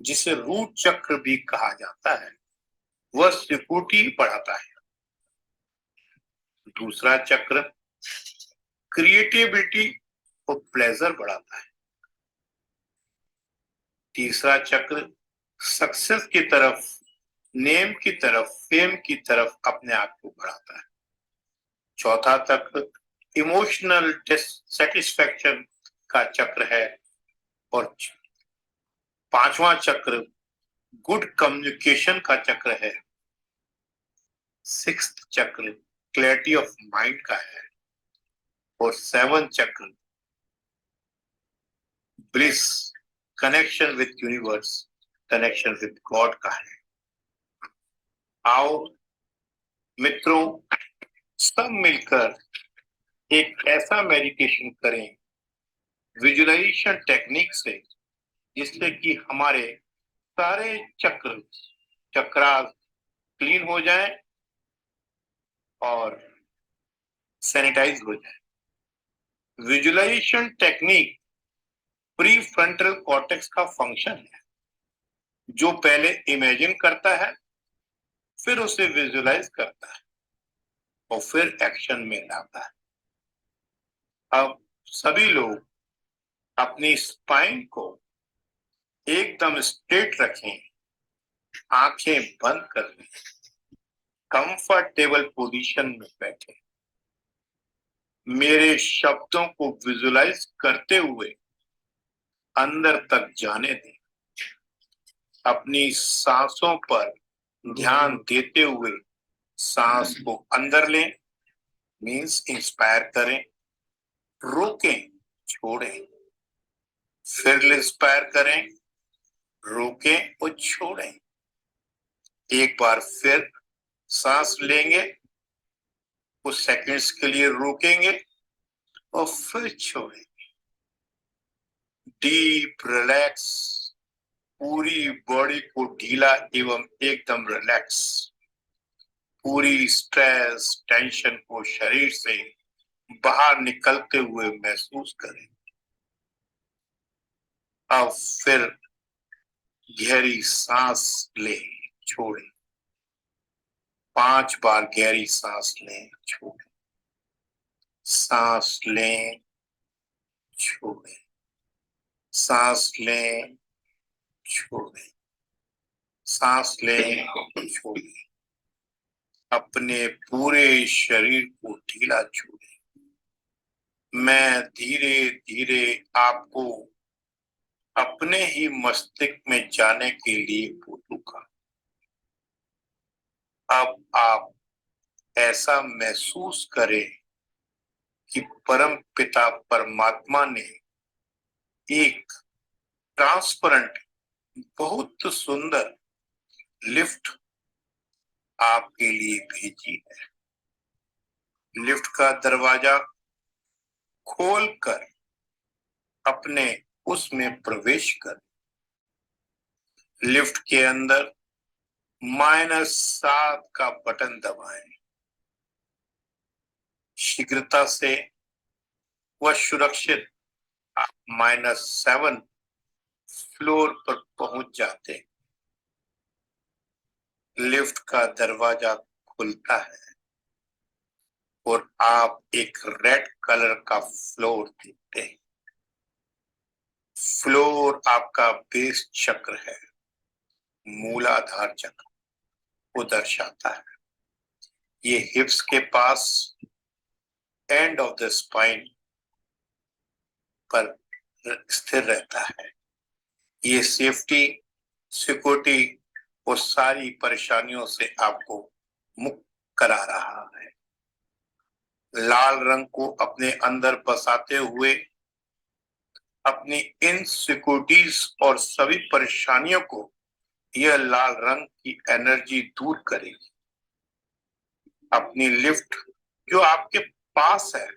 जिसे रूट चक्र भी कहा जाता है, वह सिक्योरिटी बढ़ाता है। दूसरा चक्र क्रिएटिविटी और प्लेजर बढ़ाता है। तीसरा चक्र सक्सेस की तरफ, नेम की तरफ, फेम की तरफ अपने आप को बढ़ाता है। चौथा चक्र इमोशनल सेटिस्फैक्शन का चक्र है, और 5वां चक्र गुड कम्युनिकेशन का चक्र है। 6th चक्र क्लैरिटी ऑफ माइंड का है और 7th चक्र bliss connection with universe, connection with God का है। आओ मित्रों, सब मिलकर एक ऐसा मेडिटेशन करें विजुअलाइजेशन टेक्निक से, जिससे कि हमारे सारे चक्रास क्लीन हो जाए और सैनिटाइज हो जाए। Visualization technique pre frontal cortex का फंक्शन है, जो पहले इमेजिन करता है, फिर उसे विजुअलाइज करता है और फिर एक्शन में लाता है। अब सभी लोग अपनी स्पाइन को एकदम स्ट्रेट रखें, आंखें बंद कर लें, कंफर्टेबल पोजीशन में बैठे, मेरे शब्दों को विजुअलाइज करते हुए अंदर तक जाने दें। अपनी सांसों पर ध्यान देते हुए सांस को अंदर लें, मीन्स इंस्पायर करें, रोकें, छोड़ें, फिर इंस्पायर करें, रोकें और छोड़ें। एक बार फिर सांस लेंगे, कुछ सेकंड्स के लिए रोकेंगे और फिर छोड़ेंगे। डीप रिलैक्स, पूरी बॉडी को ढीला एवं एकदम रिलैक्स, पूरी स्ट्रेस टेंशन को शरीर से बाहर निकलते हुए महसूस करें। अब फिर गहरी सांस लें, छोड़ें। 5 बार गहरी सांस लें, छोड़ें, सांस लें, छोड़ें, सांस लें, छोड़ें, सांस लें, छोड़ें। अपने पूरे शरीर को ढीला छोड़ें। मैं धीरे धीरे आपको अपने ही मस्तिष्क में जाने के लिए बोलूंगा। अब आप ऐसा महसूस करें कि परम पिता परमात्मा ने एक ट्रांसपेरेंट, बहुत सुंदर लिफ्ट आपके लिए भेजी है। लिफ्ट का दरवाजा खोलकर अपने उसमें प्रवेश कर। लिफ्ट के अंदर -7 का बटन दबाएं। शीघ्रता से वह सुरक्षित -7 फ्लोर पर पहुंच जाते। लिफ्ट का दरवाजा खुलता है और आप एक रेड कलर का फ्लोर देखते हैं। फ्लोर आपका बेस चक्र है, मूलाधार चक्र को दर्शाता है। ये हिप्स के पास एंड ऑफ द स्पाइन पर स्थिर रहता है। ये सेफ्टी, सिक्योरिटी और सारी परेशानियों से आपको मुक्त करा रहा है। लाल रंग को अपने अंदर बसाते हुए अपनी इनसिक्योरिटीज और सभी परेशानियों को यह लाल रंग की एनर्जी दूर करेगी। अपनी लिफ्ट जो आपके पास है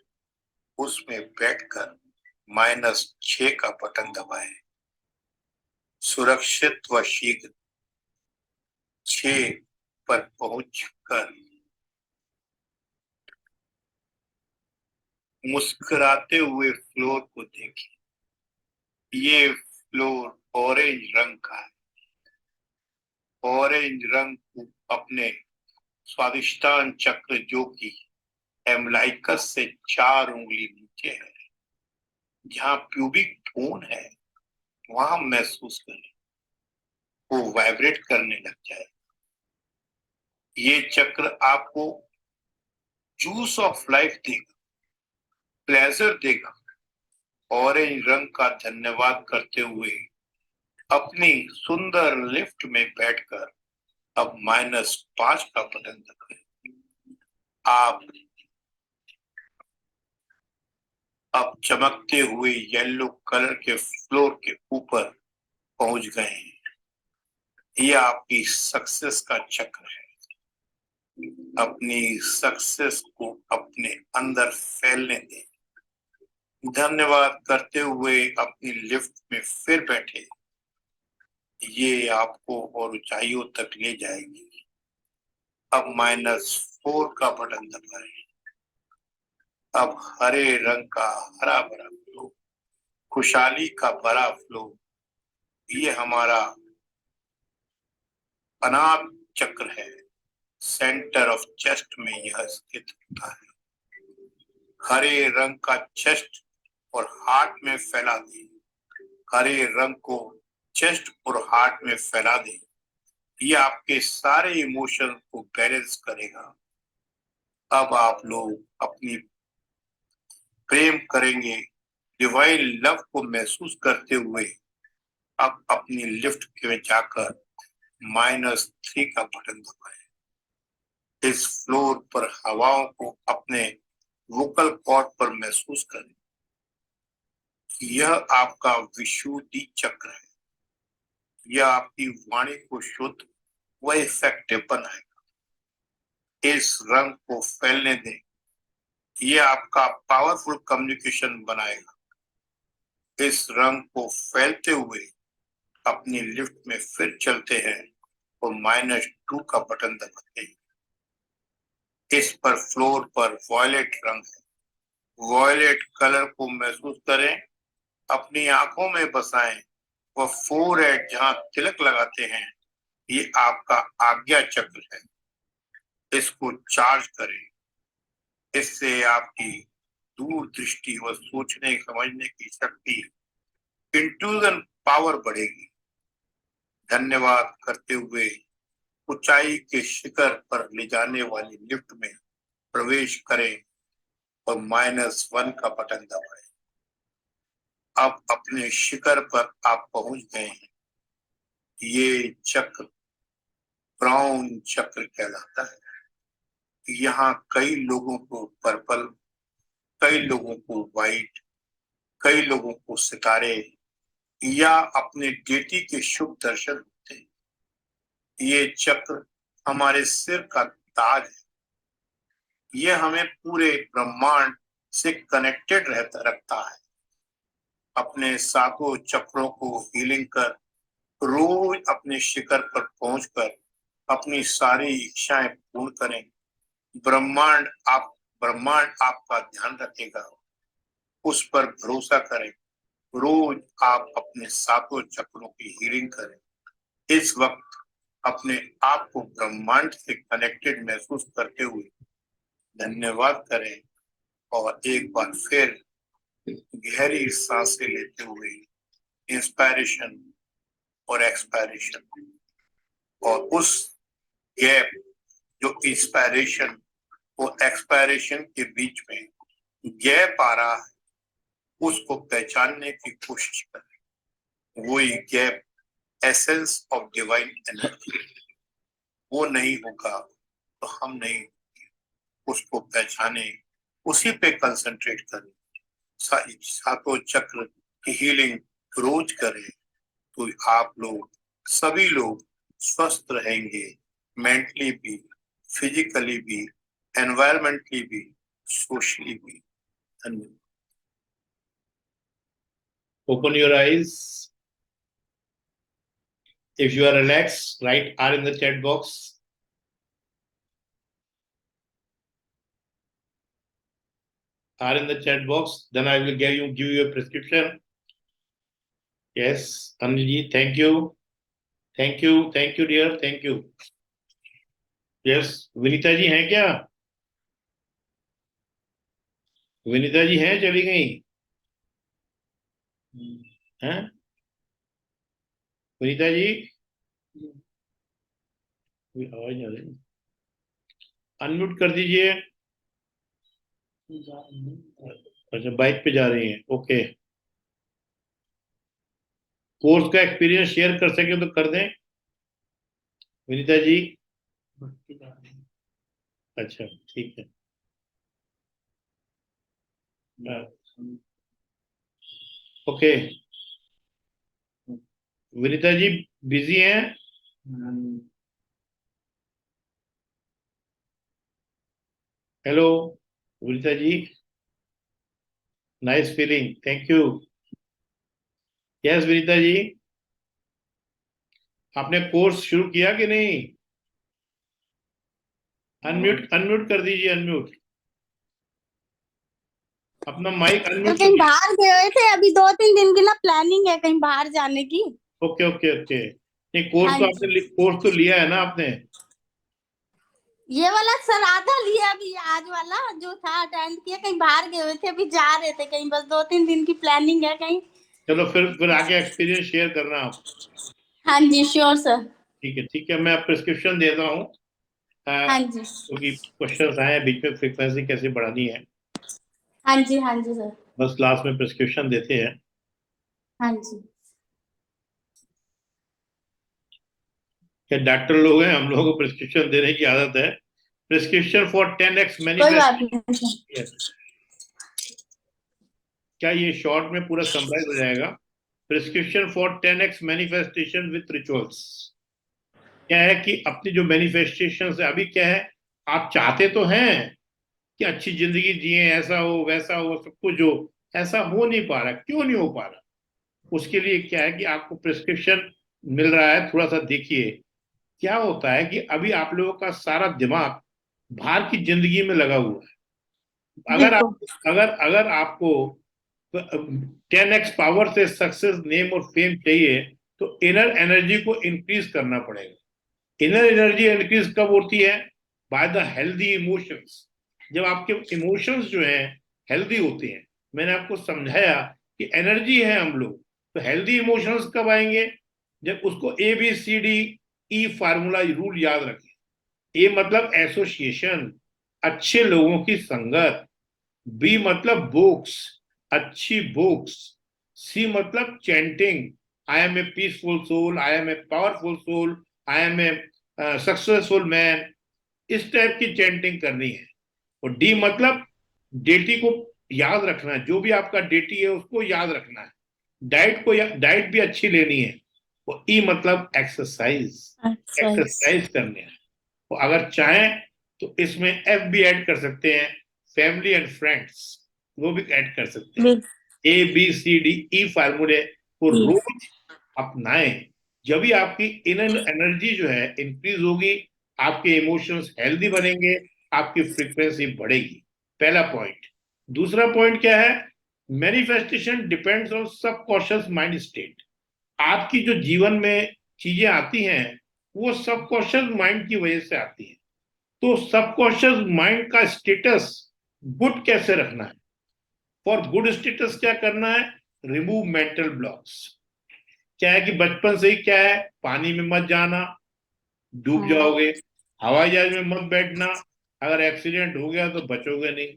उसमें बैठकर -6 का बटन दबाएं। सुरक्षित व शीघ्र 6 पर पहुंचकर मुस्कुराते हुए फ्लोर को देखें। ये फ्लोर ऑरेंज रंग का है। ऑरेंज रंग को अपने स्वादिष्टान चक्र, जो कि एम्बलाइकस से 4 उंगली नीचे है, जहां प्यूबिक बोन है, वहां महसूस करें, वो वाइब्रेट करने लग जाए। ये चक्र आपको जूस ऑफ लाइफ देगा, प्लेजर देगा। ऑरेंज रंग का धन्यवाद करते हुए अपनी सुंदर लिफ्ट में बैठकर अब -5 का बटन दबाएं। आप अब चमकते हुए येलो कलर के फ्लोर के ऊपर पहुंच गए हैं। यह आपकी सक्सेस का चक्र है। अपनी सक्सेस को अपने अंदर फैलने दें। धन्यवाद करते हुए अपनी लिफ्ट में फिर बैठे। ये आपको और ऊंचाइयों तक ले जाएगी। अब -4 का बटन दबाएं। अब हरे रंग का हरा भरा फ्लो, खुशहाली का भरा फ्लो, ये हमारा अनाथ चक्र है। सेंटर ऑफ चेस्ट में यह स्थित होता है। हरे रंग का चेस्ट और हार्ट में फैला दें। हरे रंग को चेस्ट और हार्ट में फैला दें। ये आपके सारे इमोशन को बैलेंस करेगा। अब आप लोग अपनी प्रेम करेंगे, डिवाइन लव को महसूस करते हुए अब अपनी लिफ्ट में जाकर -3 का बटन दबाएं। इस फ्लोर पर हवाओं को अपने वोकल कॉर्ड पर महसूस करें। यह आपका विशुद्धि चक्र है। यह आपकी वाणी को शुद्ध व इफेक्टिव बनाएगा। इस रंग को फैलने दें। यह आपका पावरफुल कम्युनिकेशन बनाएगा। इस रंग को फैलते हुए अपनी लिफ्ट में फिर चलते हैं और -2 का बटन दबाते हैं। इस पर फ्लोर पर वॉयलेट रंग है। वॉयलेट कलर को महसूस करें, अपनी आंखों में बसाएं। वह फोरहेड जहां तिलक लगाते हैं, ये आपका आज्ञा चक्र है। इसको चार्ज करें। इससे आपकी दूरदृष्टि व सोचने समझने की शक्ति, इंट्यूजन पावर बढ़ेगी। धन्यवाद करते हुए ऊंचाई के शिखर पर ले जाने वाली लिफ्ट में प्रवेश करें और -1 का बटन दबाएं। अब अपने शिखर पर आप पहुंच गए हैं। ये चक्र ब्राउन चक्र कहलाता है। यहाँ कई लोगों को पर्पल, कई लोगों को व्हाइट, कई लोगों को सितारे या अपने डेटी के शुभ दर्शन होते हैं। ये चक्र हमारे सिर का ताज है। ये हमें पूरे ब्रह्मांड से कनेक्टेड रखता है। अपने सातों चक्रों को हीलिंग कर रोज अपने शिखर पर पहुंचकर अपनी सारी इच्छाएं पूर्ण करें। ब्रह्मांड आपका ध्यान रखेगा। उस पर भरोसा करें। रोज आप अपने सातों चक्रों की हीलिंग करें। इस वक्त अपने आप को ब्रह्मांड से कनेक्टेड महसूस करते हुए धन्यवाद करें और एक बार फिर गहरी सांसें लेते हुए इंस्पायरेशन और एक्सपायरेशन, और उस गैप जो इंस्पायरेशन और एक्सपायरेशन के बीच में गैप आ रहा है, उसको पहचानने की कोशिश करें। वो ये gap essence of divine energy, वो नहीं होगा तो हम नहीं, उसको पहचाने, उसी पे कंसंट्रेट करें। सातों चक्र की हीलिंग रोज करें तो आप लोग सभी लोग स्वस्थ रहेंगे, मेंटली भी, फिजिकली भी, एनवायरमेंटली भी, सोशली भी। धन्यवाद। Open your eyes. If you are relaxed, write R in the chat box. R in the chat box. Then I will give you a prescription. Yes, Anilji, thank you. Thank you, dear. Thank you. Yes, Vinita ji हैं क्या? विनीता जी हैं, चली गई हैं? विनीता जी आवाज नहीं आ रही, unmute कर दीजिए। अच्छा, बाइक पे जा रही हैं, ओके। कोर्स का एक्सपीरियंस शेयर कर सके तो कर दें विनीता जी। अच्छा ठीक है। ओके विनीता जी बिजी हैं? Hello Vinita ji, nice feeling, thank you. Yes Vinita ji, आपने कोर्स शुरू किया कि नहीं? अनम्यूट अनम्यूट कर दीजिए, अनम्यूट अपना माइक तो अनम्यूट कहीं कर। बाहर गए हुए थे, अभी 2-3 दिन की ना प्लानिंग है कहीं बाहर जाने की। ओके ओके ओके, नहीं कोर्स हाँ तो जी, आपने कोर्स तो लिया है ना आपने? ये वाला सर आधा लिया, अभी आज वाला जो था अटेंड किया। कहीं बाहर गए हुए थे, अभी जा रहे थे कहीं, बस 2-3 दिन की प्लानिंग है कहीं। चलो फिर आगे एक्सपीरियंस शेयर करना आप। हाँ जी श्योर सर। ठीक है, मैं प्रिस्क्रिप्शन देता हूँ हाँ जी, क्योंकि क्वेश्चन आए हैं बीच में, फ्रीक्वेंसी कैसे बढ़ानी है, हाँ जी, हाँ जी सर। बस लास्ट में प्रिस्क्रिप्शन देते हैं। हाँ जी, क्या डॉक्टर लोग हैं, हम लोगों को प्रिस्क्रिप्शन देने की आदत है। प्रिस्क्रिप्शन फॉर 10x कोई बात मैनिफेस्ट। नहीं सर। क्या ये शॉर्ट में पूरा समराइज हो जाएगा? Prescription for 10x manifestation with rituals. क्या है कि अपनी जो मैनिफेस्टेशन है, अभी क्या है, आप चाहते तो हैं कि अच्छी जिंदगी जिए, ऐसा हो वैसा हो, सब कुछ हो, ऐसा हो नहीं पा रहा। क्यों नहीं हो पा रहा? उसके लिए क्या है कि आपको प्रिस्क्रिप्शन मिल रहा है, थोड़ा सा देखिए। क्या होता है कि अभी आप लोगों का सारा दिमाग बाहर की जिंदगी में लगा हुआ है। बिल्कुल अगर अगर आपको 10x पावर से सक्सेस, नेम और फेम चाहिए तो इनर एनर्जी को इंक्रीज करना पड़ेगा। इनर एनर्जी इंक्रीज कब होती है? By the healthy emotions. जब आपके इमोशंस जो हैं हेल्दी होते हैं। मैंने आपको समझाया कि एनर्जी है हम लोग, तो हेल्दी इमोशंस कब आएंगे? जब उसको ABCDE फार्मूला रूल याद रखें। ए मतलब एसोसिएशन, अच्छे लोगों की संगत। बी मतलब बुक्स, अच्छी बुक्स। सी मतलब chanting, I am a peaceful soul, I am a powerful soul, I am a successful man. इस टाइप की चैंटिंग करनी है। और डी मतलब डेटी को याद रखना है, जो भी आपका डेटी है उसको याद रखना है। डाइट भी अच्छी लेनी है। और ई मतलब एक्सरसाइज, अच्छा। एक्सरसाइज करने हैं। तो अगर चाहें तो इसमें एफ भी ऐड कर सकते हैं, फैमिली एंड फ्रेंड्स, वो भी ऐड कर सकते हैं। ABCDE फार्मूले को रोज अपनाएं। जब भी आपकी इनर एनर्जी जो है इंक्रीज होगी, आपके इमोशंस हेल्दी बनेंगे, आपकी फ्रीक्वेंसी बढ़ेगी। पहला पॉइंट। दूसरा पॉइंट क्या है? Manifestation depends on subconscious mind state. आपकी जो जीवन में चीजें आती हैं वो सबकॉन्शियस माइंड की वजह से आती है। तो सबकॉन्शियस माइंड का स्टेटस गुड कैसे रखना है? फॉर गुड स्टेटस क्या करना है? Remove mental blocks. क्या है कि बचपन से ही क्या है, पानी में मत जाना, डूब जाओगे। हवाई जहाज में मत बैठना, अगर एक्सीडेंट हो गया तो बचोगे नहीं।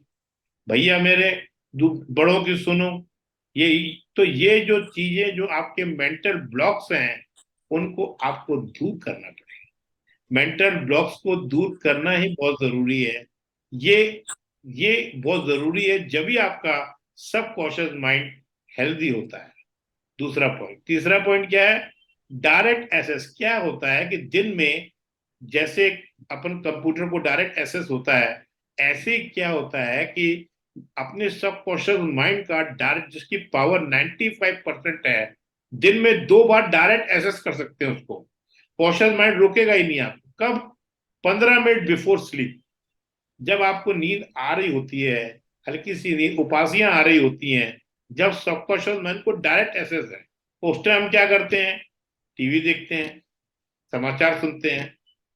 भैया मेरे, बड़ों की सुनो। ये तो ये जो चीजें जो आपके मेंटल ब्लॉक्स हैं उनको आपको दूर करना पड़ेगा। मेंटल ब्लॉक्स को दूर करना ही बहुत जरूरी है। ये ये बहुत जरूरी है, जब भी आपका सबकॉन्शियस माइंड हेल्दी होता है। दूसरा पॉइंट। तीसरा पॉइंट क्या है? Direct access. क्या होता है कि दिन में जैसे अपन कंप्यूटर को डायरेक्ट एसेस होता है, ऐसे क्या होता है कि अपने सबकॉन्शियस माइंड का डायरेक्ट, जिसकी पावर 95% है, दिन में 2 बार डायरेक्ट एसेस कर सकते हैं उसको। कॉन्शियस माइंड रोकेगा ही नहीं आपको। कब? 15 मिनट बिफोर स्लीप, जब आपको नींद आ रही होती है, हल्की सी नींद, उपासियां आ रही होती हैं, जब सबकॉन्शियस माइंड को डायरेक्ट एसेस है, उस टाइम हम क्या करते हैं? टीवी देखते हैं, समाचार सुनते हैं,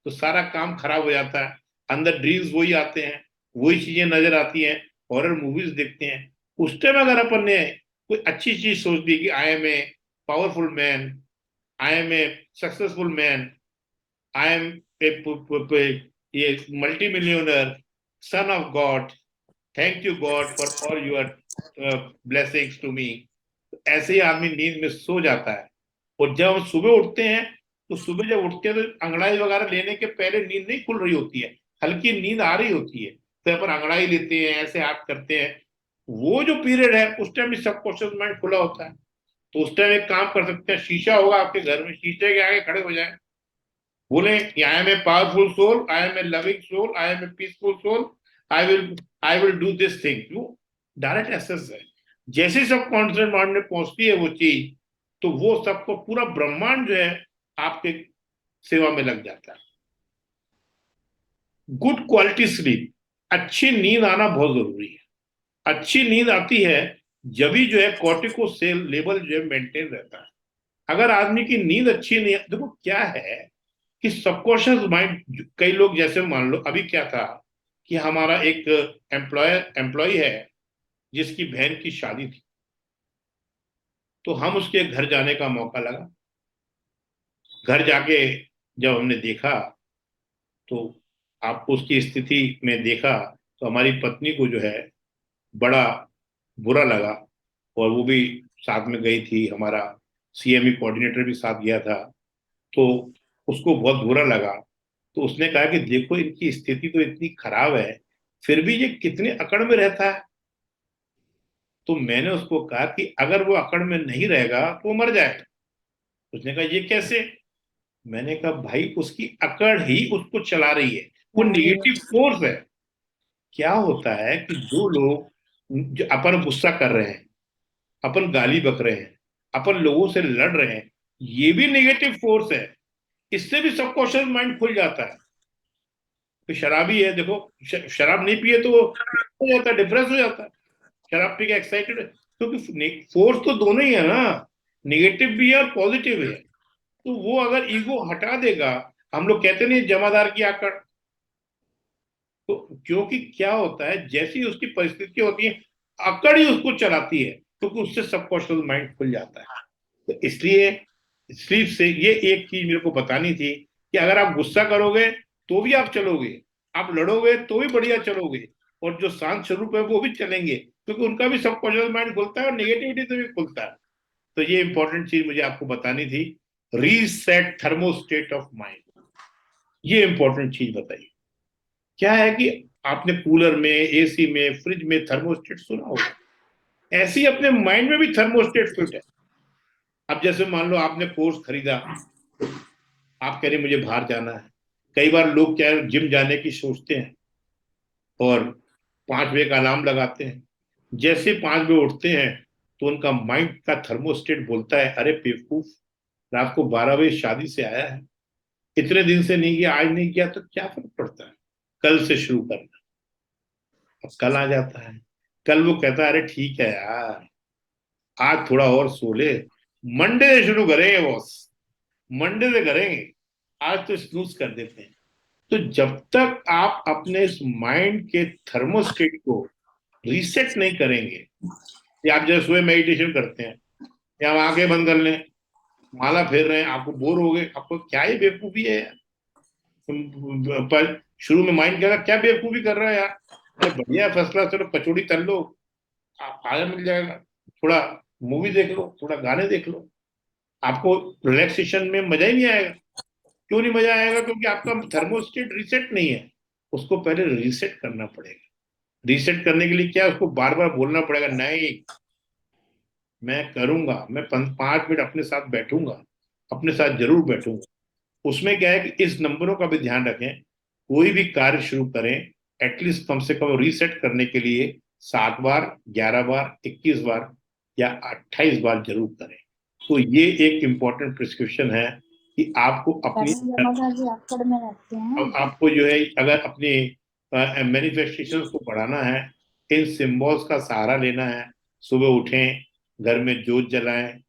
तो सारा काम खराब हो जाता है। अंदर ड्रीम्स वही आते हैं, वही चीजें नजर आती हैं, हॉरर मूवीज देखते हैं। उस टाइम अगर अपन ने कोई अच्छी चीज सोच दी कि I am a powerful man, I am a successful man, I am ये multi millionaire, son of God, thank you God for all your blessings to me, ऐसे ही आदमी नींद में सो जाता है। और जब हम सुबह उठते हैं तो सुबह जब उठते हैं तो अंगड़ाई वगैरह लेने के पहले नींद नहीं खुल रही होती है, हल्की नींद आ रही होती है, तो अपन अंगड़ाई लेते हैं, ऐसे हाथ करते हैं। वो जो पीरियड है उस टाइम भी सबकॉन्शियस माइंड खुला होता है। तो उस टाइम एक काम कर सकते हैं, शीशा होगा आपके घर में, शीशे के आगे खड़े हो जाए, बोले I am a powerful soul, I am a loving soul, I am a peaceful soul, I will do this thing. वो डायरेक्ट एसेस है। जैसे सब कॉन्शियस माइंड में पहुंचती है वो चीज, तो वो सबको पूरा ब्रह्मांड जो है आपके सेवा में लग जाता है। गुड क्वालिटी स्लीप, अच्छी नींद आना बहुत जरूरी है। अच्छी नींद आती है जब भी जो है कॉर्टिकोसेल लेवल जो है मेंटेन रहता है। अगर आदमी की नींद अच्छी नहीं है, देखो क्या है कि सबकॉन्शियस माइंड, कई लोग जैसे मान लो अभी क्या था कि हमारा एक एम्प्लॉय है जिसकी बहन की शादी थी, तो हम उसके घर जाने का मौका लगा। घर जाके जब हमने देखा तो आपको उसकी स्थिति में देखा, तो हमारी पत्नी को जो है बड़ा बुरा लगा, और वो भी साथ में गई थी, हमारा सीएमई कोऑर्डिनेटर भी साथ गया था। तो उसको बहुत बुरा लगा। तो उसने कहा कि देखो इनकी स्थिति तो इतनी खराब है, फिर भी ये कितने अकड़ में रहता है। तो मैंने उसको कहा कि अगर वो अकड़ में नहीं रहेगा तो वो मर जाएगा। उसने कहा ये कैसे? मैंने कहा भाई उसकी अकड़ ही उसको चला रही है, वो नेगेटिव फोर्स है। क्या होता है कि जो लोग जो अपन गुस्सा कर रहे हैं, अपन गाली बक रहे हैं, अपन लोगों से लड़ रहे हैं, ये भी नेगेटिव फोर्स है। इससे भी सबकॉन्शियस माइंड खुल जाता है। तो शराबी है, देखो शराब नहीं पिए तो वो हो जाता है, डिप्रेस हो जाता है। शराब पी के एक्साइटेड है, क्योंकि फोर्स तो दोनों ही है ना, नेगेटिव भी है और पॉजिटिव है। तो वो अगर ईगो हटा देगा, हम लोग कहते नहीं जमादार की आकड़, तो क्योंकि क्या होता है जैसी उसकी परिस्थिति होती है अकड़ ही उसको चलाती है, क्योंकि उससे सबकॉन्शियस माइंड खुल जाता है। तो इसलिए स्लीप से ये एक चीज मेरे को बतानी थी कि अगर आप गुस्सा करोगे तो भी आप चलोगे, आप लड़ोगे तो भी बढ़िया चलोगे, और जो शांत स्वरूप है वो भी चलेंगे, क्योंकि उनका भी सबकॉन्शियस माइंड खुलता है और नेगेटिविटी से भी खुलता है। तो ये इंपॉर्टेंट चीज मुझे आपको बतानी थी, रीसेट थर्मोस्टेट ऑफ माइंड। ये इंपॉर्टेंट चीज बताइए। क्या है कि आपने कूलर में, एसी में, फ्रिज में थर्मोस्टेट सुना होगा, ऐसे ही अपने माइंड में भी थर्मोस्टेट फिट है। अब जैसे मान लो आपने कोर्स खरीदा, आप कह रहे मुझे बाहर जाना है। कई बार लोग क्या है जिम जाने की सोचते हैं और 5 बजे का अलार्म लगाते हैं। जैसे 5 बजे उठते हैं तो उनका माइंड का थर्मोस्टेट बोलता है अरे बेवकूफ, रात को 12 बजे शादी से आया है, इतने दिन से नहीं किया, आज नहीं किया तो क्या फर्क पड़ता है, कल से शुरू करना। अब कल आ जाता है, कल वो कहता है अरे ठीक है यार, आज थोड़ा और सो ले, मंडे से शुरू करेंगे बॉस, मंडे से करेंगे, आज तो स्नूज कर देते हैं। तो जब तक आप अपने इस माइंड के थर्मोस्टेट को रीसेट नहीं करेंगे, या आप जैसे सुबह मेडिटेशन करते हैं या आप आंखें बंद कर लें, माला फेर रहे हैं, आपको बोर हो गए, आपको क्या ये बेवकूफी है यार। पर शुरू में माइंड कह रहा क्या बेवकूफी कर रहा है यार, अरे बढ़िया फर्स्ट क्लास, चलो कचौड़ी तल लो, आप आया मिल जाएगा, थोड़ा मूवी देख लो, थोड़ा गाने देख लो, आपको रिलैक्सेशन में मजा ही नहीं आएगा। क्यों नहीं मजा आएगा? क्योंकि आपका थर्मोस्टेट रीसेट नहीं है। उसको पहले रीसेट करना पड़ेगा। रीसेट करने के लिए क्या, उसको बार बार बोलना पड़ेगा, नहीं मैं करूंगा, मैं 5 मिनट अपने साथ बैठूंगा, अपने साथ जरूर बैठूंगा। उसमें क्या है कि इस नंबरों का भी ध्यान रखें, कोई भी कार्य शुरू करें एटलीस्ट कम से कम रीसेट करने के लिए 7 बार, 11 बार, 21 बार या 28 बार जरूर करें। तो ये एक इम्पोर्टेंट प्रिस्क्रिप्शन है कि आपको अपनी अक्कड़ में रहते हैं। अब आपको जो है अगर अपनी मैनिफेस्टेशन को बढ़ाना है, इन सिंबल्स का सहारा लेना है। सुबह उठें, घर में जोत जलाएं,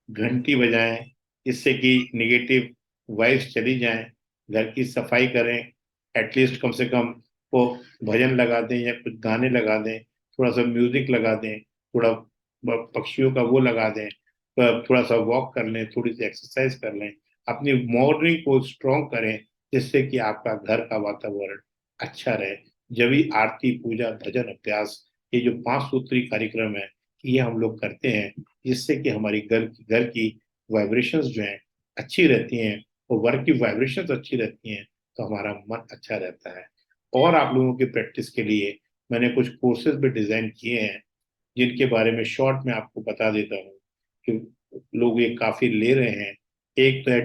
घंटी बजाएं, जिससे कि नेगेटिव वाइब्स चली जाएं। घर की सफाई करें, एटलीस्ट कम से कम वो भजन लगा दें या कुछ गाने लगा दें, थोड़ा सा म्यूजिक लगा दें, थोड़ा पक्षियों का वो लगा दें, थोड़ा सा वॉक कर लें, थोड़ी सी एक्सरसाइज कर लें, अपनी मॉर्निंग को स्ट्रॉन्ग करें, जिससे कि आपका घर का वातावरण अच्छा रहे। जब भी आरती, पूजा, भजन, अभ्यास, ये जो 5 सूत्री कार्यक्रम है ये हम लोग करते हैं, जिससे कि हमारी घर की वाइब्रेशंस जो हैं अच्छी रहती हैं और वर्क की वाइब्रेशंस अच्छी रहती हैं तो हमारा मन अच्छा रहता है। और आप लोगों की प्रैक्टिस के लिए मैंने कुछ कोर्सेज भी डिजाइन किए हैं जिनके बारे में शॉर्ट में आपको बता देता हूँ कि लोग ये काफी ले रहे हैं। एक तो है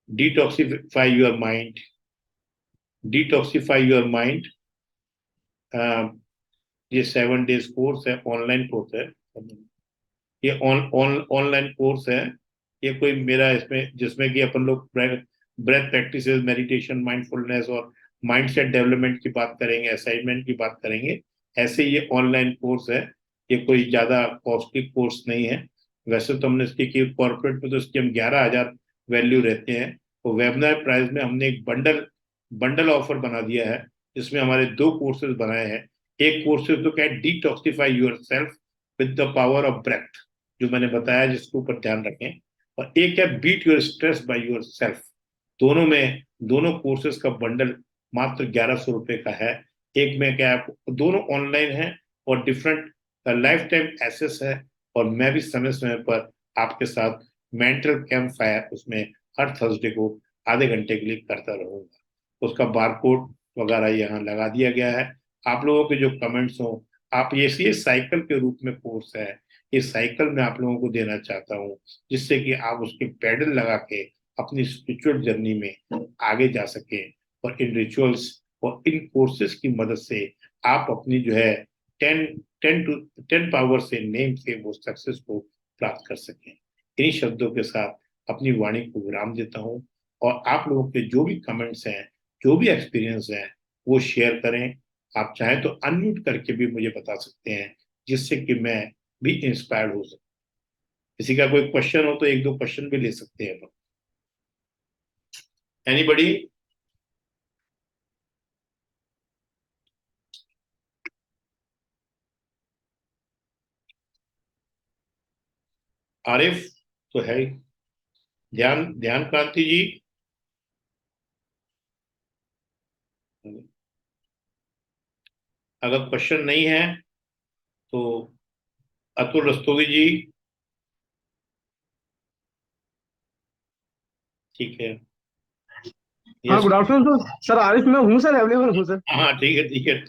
detoxify your mind, detoxify your mind. ये 7 डेज कोर्स है, ऑनलाइन कोर्स है। ये ऑनलाइन कोर्स है। ये कोई मेरा इसमें जिसमें कि अपन लोग ब्रेथ प्रैक्टिसेस, मेडिटेशन, माइंडफुलनेस और माइंडसेट डेवलपमेंट की बात करेंगे, असाइनमेंट की बात करेंगे। ऐसे ये ऑनलाइन कोर्स है। ये कोई ज्यादा कॉस्टली कोर्स नहीं है। वैसे तो हमने इसकी की कॉर्पोरेट में तो इसकी हम 11,000 वैल्यू रहते हैं। तो वेबिनार प्राइस में हमने एक बंडल बंडल ऑफर बना दिया है जिसमें हमारे 2 कोर्सेज बनाए हैं। एक कोर्सेज तो क्या है, detoxify yourself with the power of breath, जो मैंने बताया जिसके ऊपर ध्यान रखें। और एक है beat your stress by yourself. दोनों कोर्सेज का बंडल मात्र 1100 रुपए का है। एक में क्या है, दोनों ऑनलाइन है और डिफरेंट लाइफ टाइम एसेस है। और मैं भी समय समय पर आपके साथ मेंटल कैंप फायर उसमें हर थर्सडे को आधे घंटे के लिए करता रहूंगा। उसका बारकोड वगैरह यहाँ लगा दिया गया है। आप लोगों के जो कमेंट्स हो, आप ये साइकिल के रूप में कोर्स है, इस साइकिल में आप लोगों को देना चाहता हूँ जिससे कि आप उसके पेडल लगा के अपनी स्पिरिचुअल जर्नी में आगे जा सके। और इन रिचुअल्स और इन कोर्सेज की मदद से आप अपनी जो है 10 पावर से नेम से वो सक्सेस को प्राप्त कर सकें। इन्हीं शब्दों के साथ अपनी वाणी को विराम देता हूँ। और आप लोगों के जो भी कमेंट्स हैं, जो भी एक्सपीरियंस है, वो शेयर करें। आप चाहें तो अनम्यूट करके भी मुझे बता सकते हैं जिससे कि मैं भी इंस्पायर्ड हो सकूं। किसी का कोई क्वेश्चन हो तो 1-2 क्वेश्चन भी ले सकते हैं लोग। एनीबडी? आरिफ तो है ही। ध्यान ध्यान क्रांति जी, अगर क्वेश्चन नहीं है तो अतुल रस्तोगी जी, ठीक है। हाँ, yes, good afternoon sir. Sir Arif मैं हूँ सर, अवेलेबल हूँ सर। हाँ ठीक है ठीक है,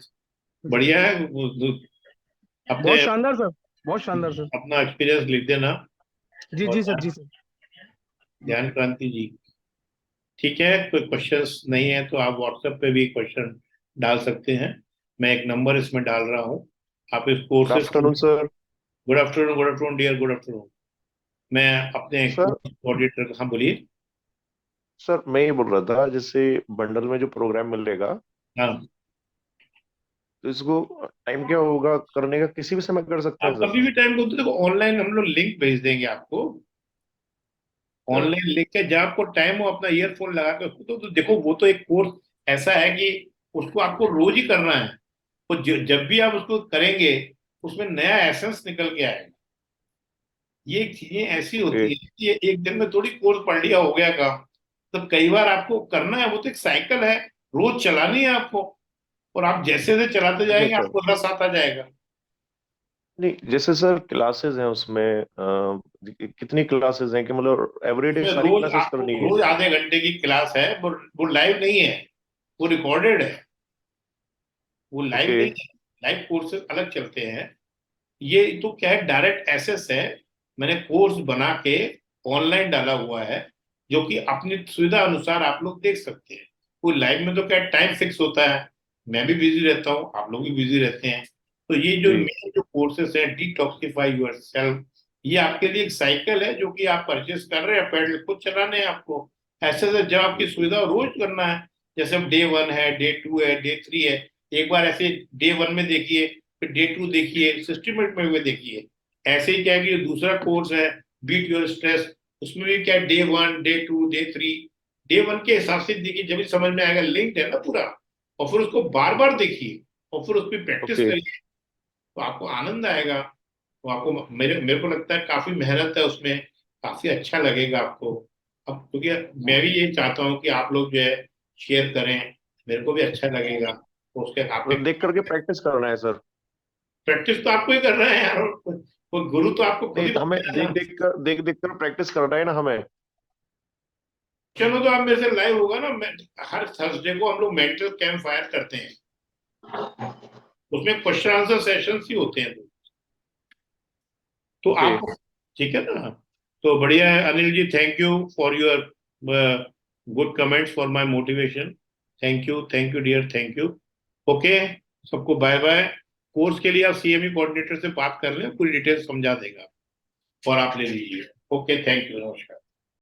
बढ़िया है। अपने बहुत शानदार सर, बहुत शानदार सर। अपना एक्सपीरियंस लिख देना। जी और जी सर, जी सर। ध्यान क्रांति जी, ठीक है। कोई क्वेश्चंस नहीं है तो आप व्हाट्सएप पे भी क्वेश्चन डाल सकते हैं। मैं एक नंबर इसमें डाल रहा हूँ। आप इस good courses afternoon sir. Good afternoon dear, good afternoon. मैं अपने सर कोर्स कोऑर्डिनेटर, हाँ बोलिए। सर मैं ये बोल रहा था, जैसे बंडल में जो प्रोग्राम मिलेगा हाँ, तो इसको टाइम क्या होगा करने का, किसी भी समय कर सकते हैं आप सर? कभी भी टाइम को, तो देखो ऑनलाइन हम लोग लिंक भेज देंगे आपको। सर ऑनलाइन लिंक है, जब आपको टाइम हो अपना ईयरफोन लगा के उसको तो देखो, वो तो एक कोर्स ऐसा है कि उसको आपको रोज ही करना है। तो जब भी आप उसको करेंगे उसमें नया एसेंस निकल के आएगा। ये चीजें ऐसी ओके। होती है कि ये एक दिन में थोड़ी कोर्स पढ़ लिया हो गया काम। तो कई बार आपको करना है, वो तो एक साइकिल है, रोज चलानी है आपको। और आप जैसे जैसे चलाते ठीक है जाएंगे सर। आपको रस आता जाएगा। नहीं, जैसे सर क्लासेस हैं उसमें कितनी क्लासेस हैं, कि मतलब एवरीडे उसमें सारी रोज क्लासेस आपको करनी है? रोज आधे घंटे की क्लास है। वो लाइव नहीं है, वो रिकॉर्डेड है। वो लाइव ओके। नहीं है, लाइव कोर्सेज अलग चलते हैं। ये तो क्या है, डायरेक्ट एसेस है। मैंने कोर्स बना के ऑनलाइन डाला हुआ है जो कि अपनी सुविधा अनुसार आप लोग देख सकते हैं। कोई लाइव में तो क्या टाइम फिक्स होता है, मैं भी बिजी रहता हूँ, आप लोग भी बिजी रहते हैं। तो ये जो जी। मेन जो कोर्सेस है, डिटॉक्सिफाई योर सेल्फ, ये आपके लिए एक साइकिल है जो कि आप परचेस कर रहे हैं, पैडल खुद चलाने हैं आपको। ऐसे से जब आपकी सुविधा रोज करना है, जैसे डे 1 है, डे 2 है, डे 3 है, एक बार ऐसे डे 1 में देखिए, फिर डे 2 देखिए, सिस्टमेट में हुए देखिए। ऐसे ही क्या है कि दूसरा कोर्स है बीट योर स्ट्रेस, उसमें भी क्या डे 1, डे 2, डे 3, डे 1 के हिसाब से देखिए, जब भी समझ में आएगा, लिंक्ड है ना पूरा। और फिर उसको बार बार देखिए और फिर उस पर प्रैक्टिस ओके। करिए तो आपको आनंद आएगा। तो आपको, मेरे मेरे को लगता है काफी मेहनत है उसमें, काफी अच्छा लगेगा आपको। अब क्योंकि मैं भी ये चाहता हूँ कि आप लोग जो है शेयर करें, मेरे को भी अच्छा लगेगा। तो उसके आपके मतलब देख करके प्रैक्टिस करना है सर? प्रैक्टिस तो आपको ही करना है यार। वो गुरु तो आपको खुद नहीं ही तो हमें बताया ना। देख देख कर प्रैक्टिस करना है ना हमें। चलो तो आप मेरे से लाइव होगा ना, हर थर्सडे को हम लोग मेंटल कैंप फायर करते हैं, उसमें क्वेश्चन आंसर सेशंस ही होते हैं। तो ओके आप, ठीक है ना, तो बढ़िया है Anil ji, thank you for your good comments for my motivation. Thank you dear, thank you. Okay, सबको बाय बाय। कोर्स के लिए आप सीएमई कोऑर्डिनेटर से बात कर लें, पूरी डिटेल समझा देगा और आप ले लीजिए। ओके, थैंक यू, नमस्कार।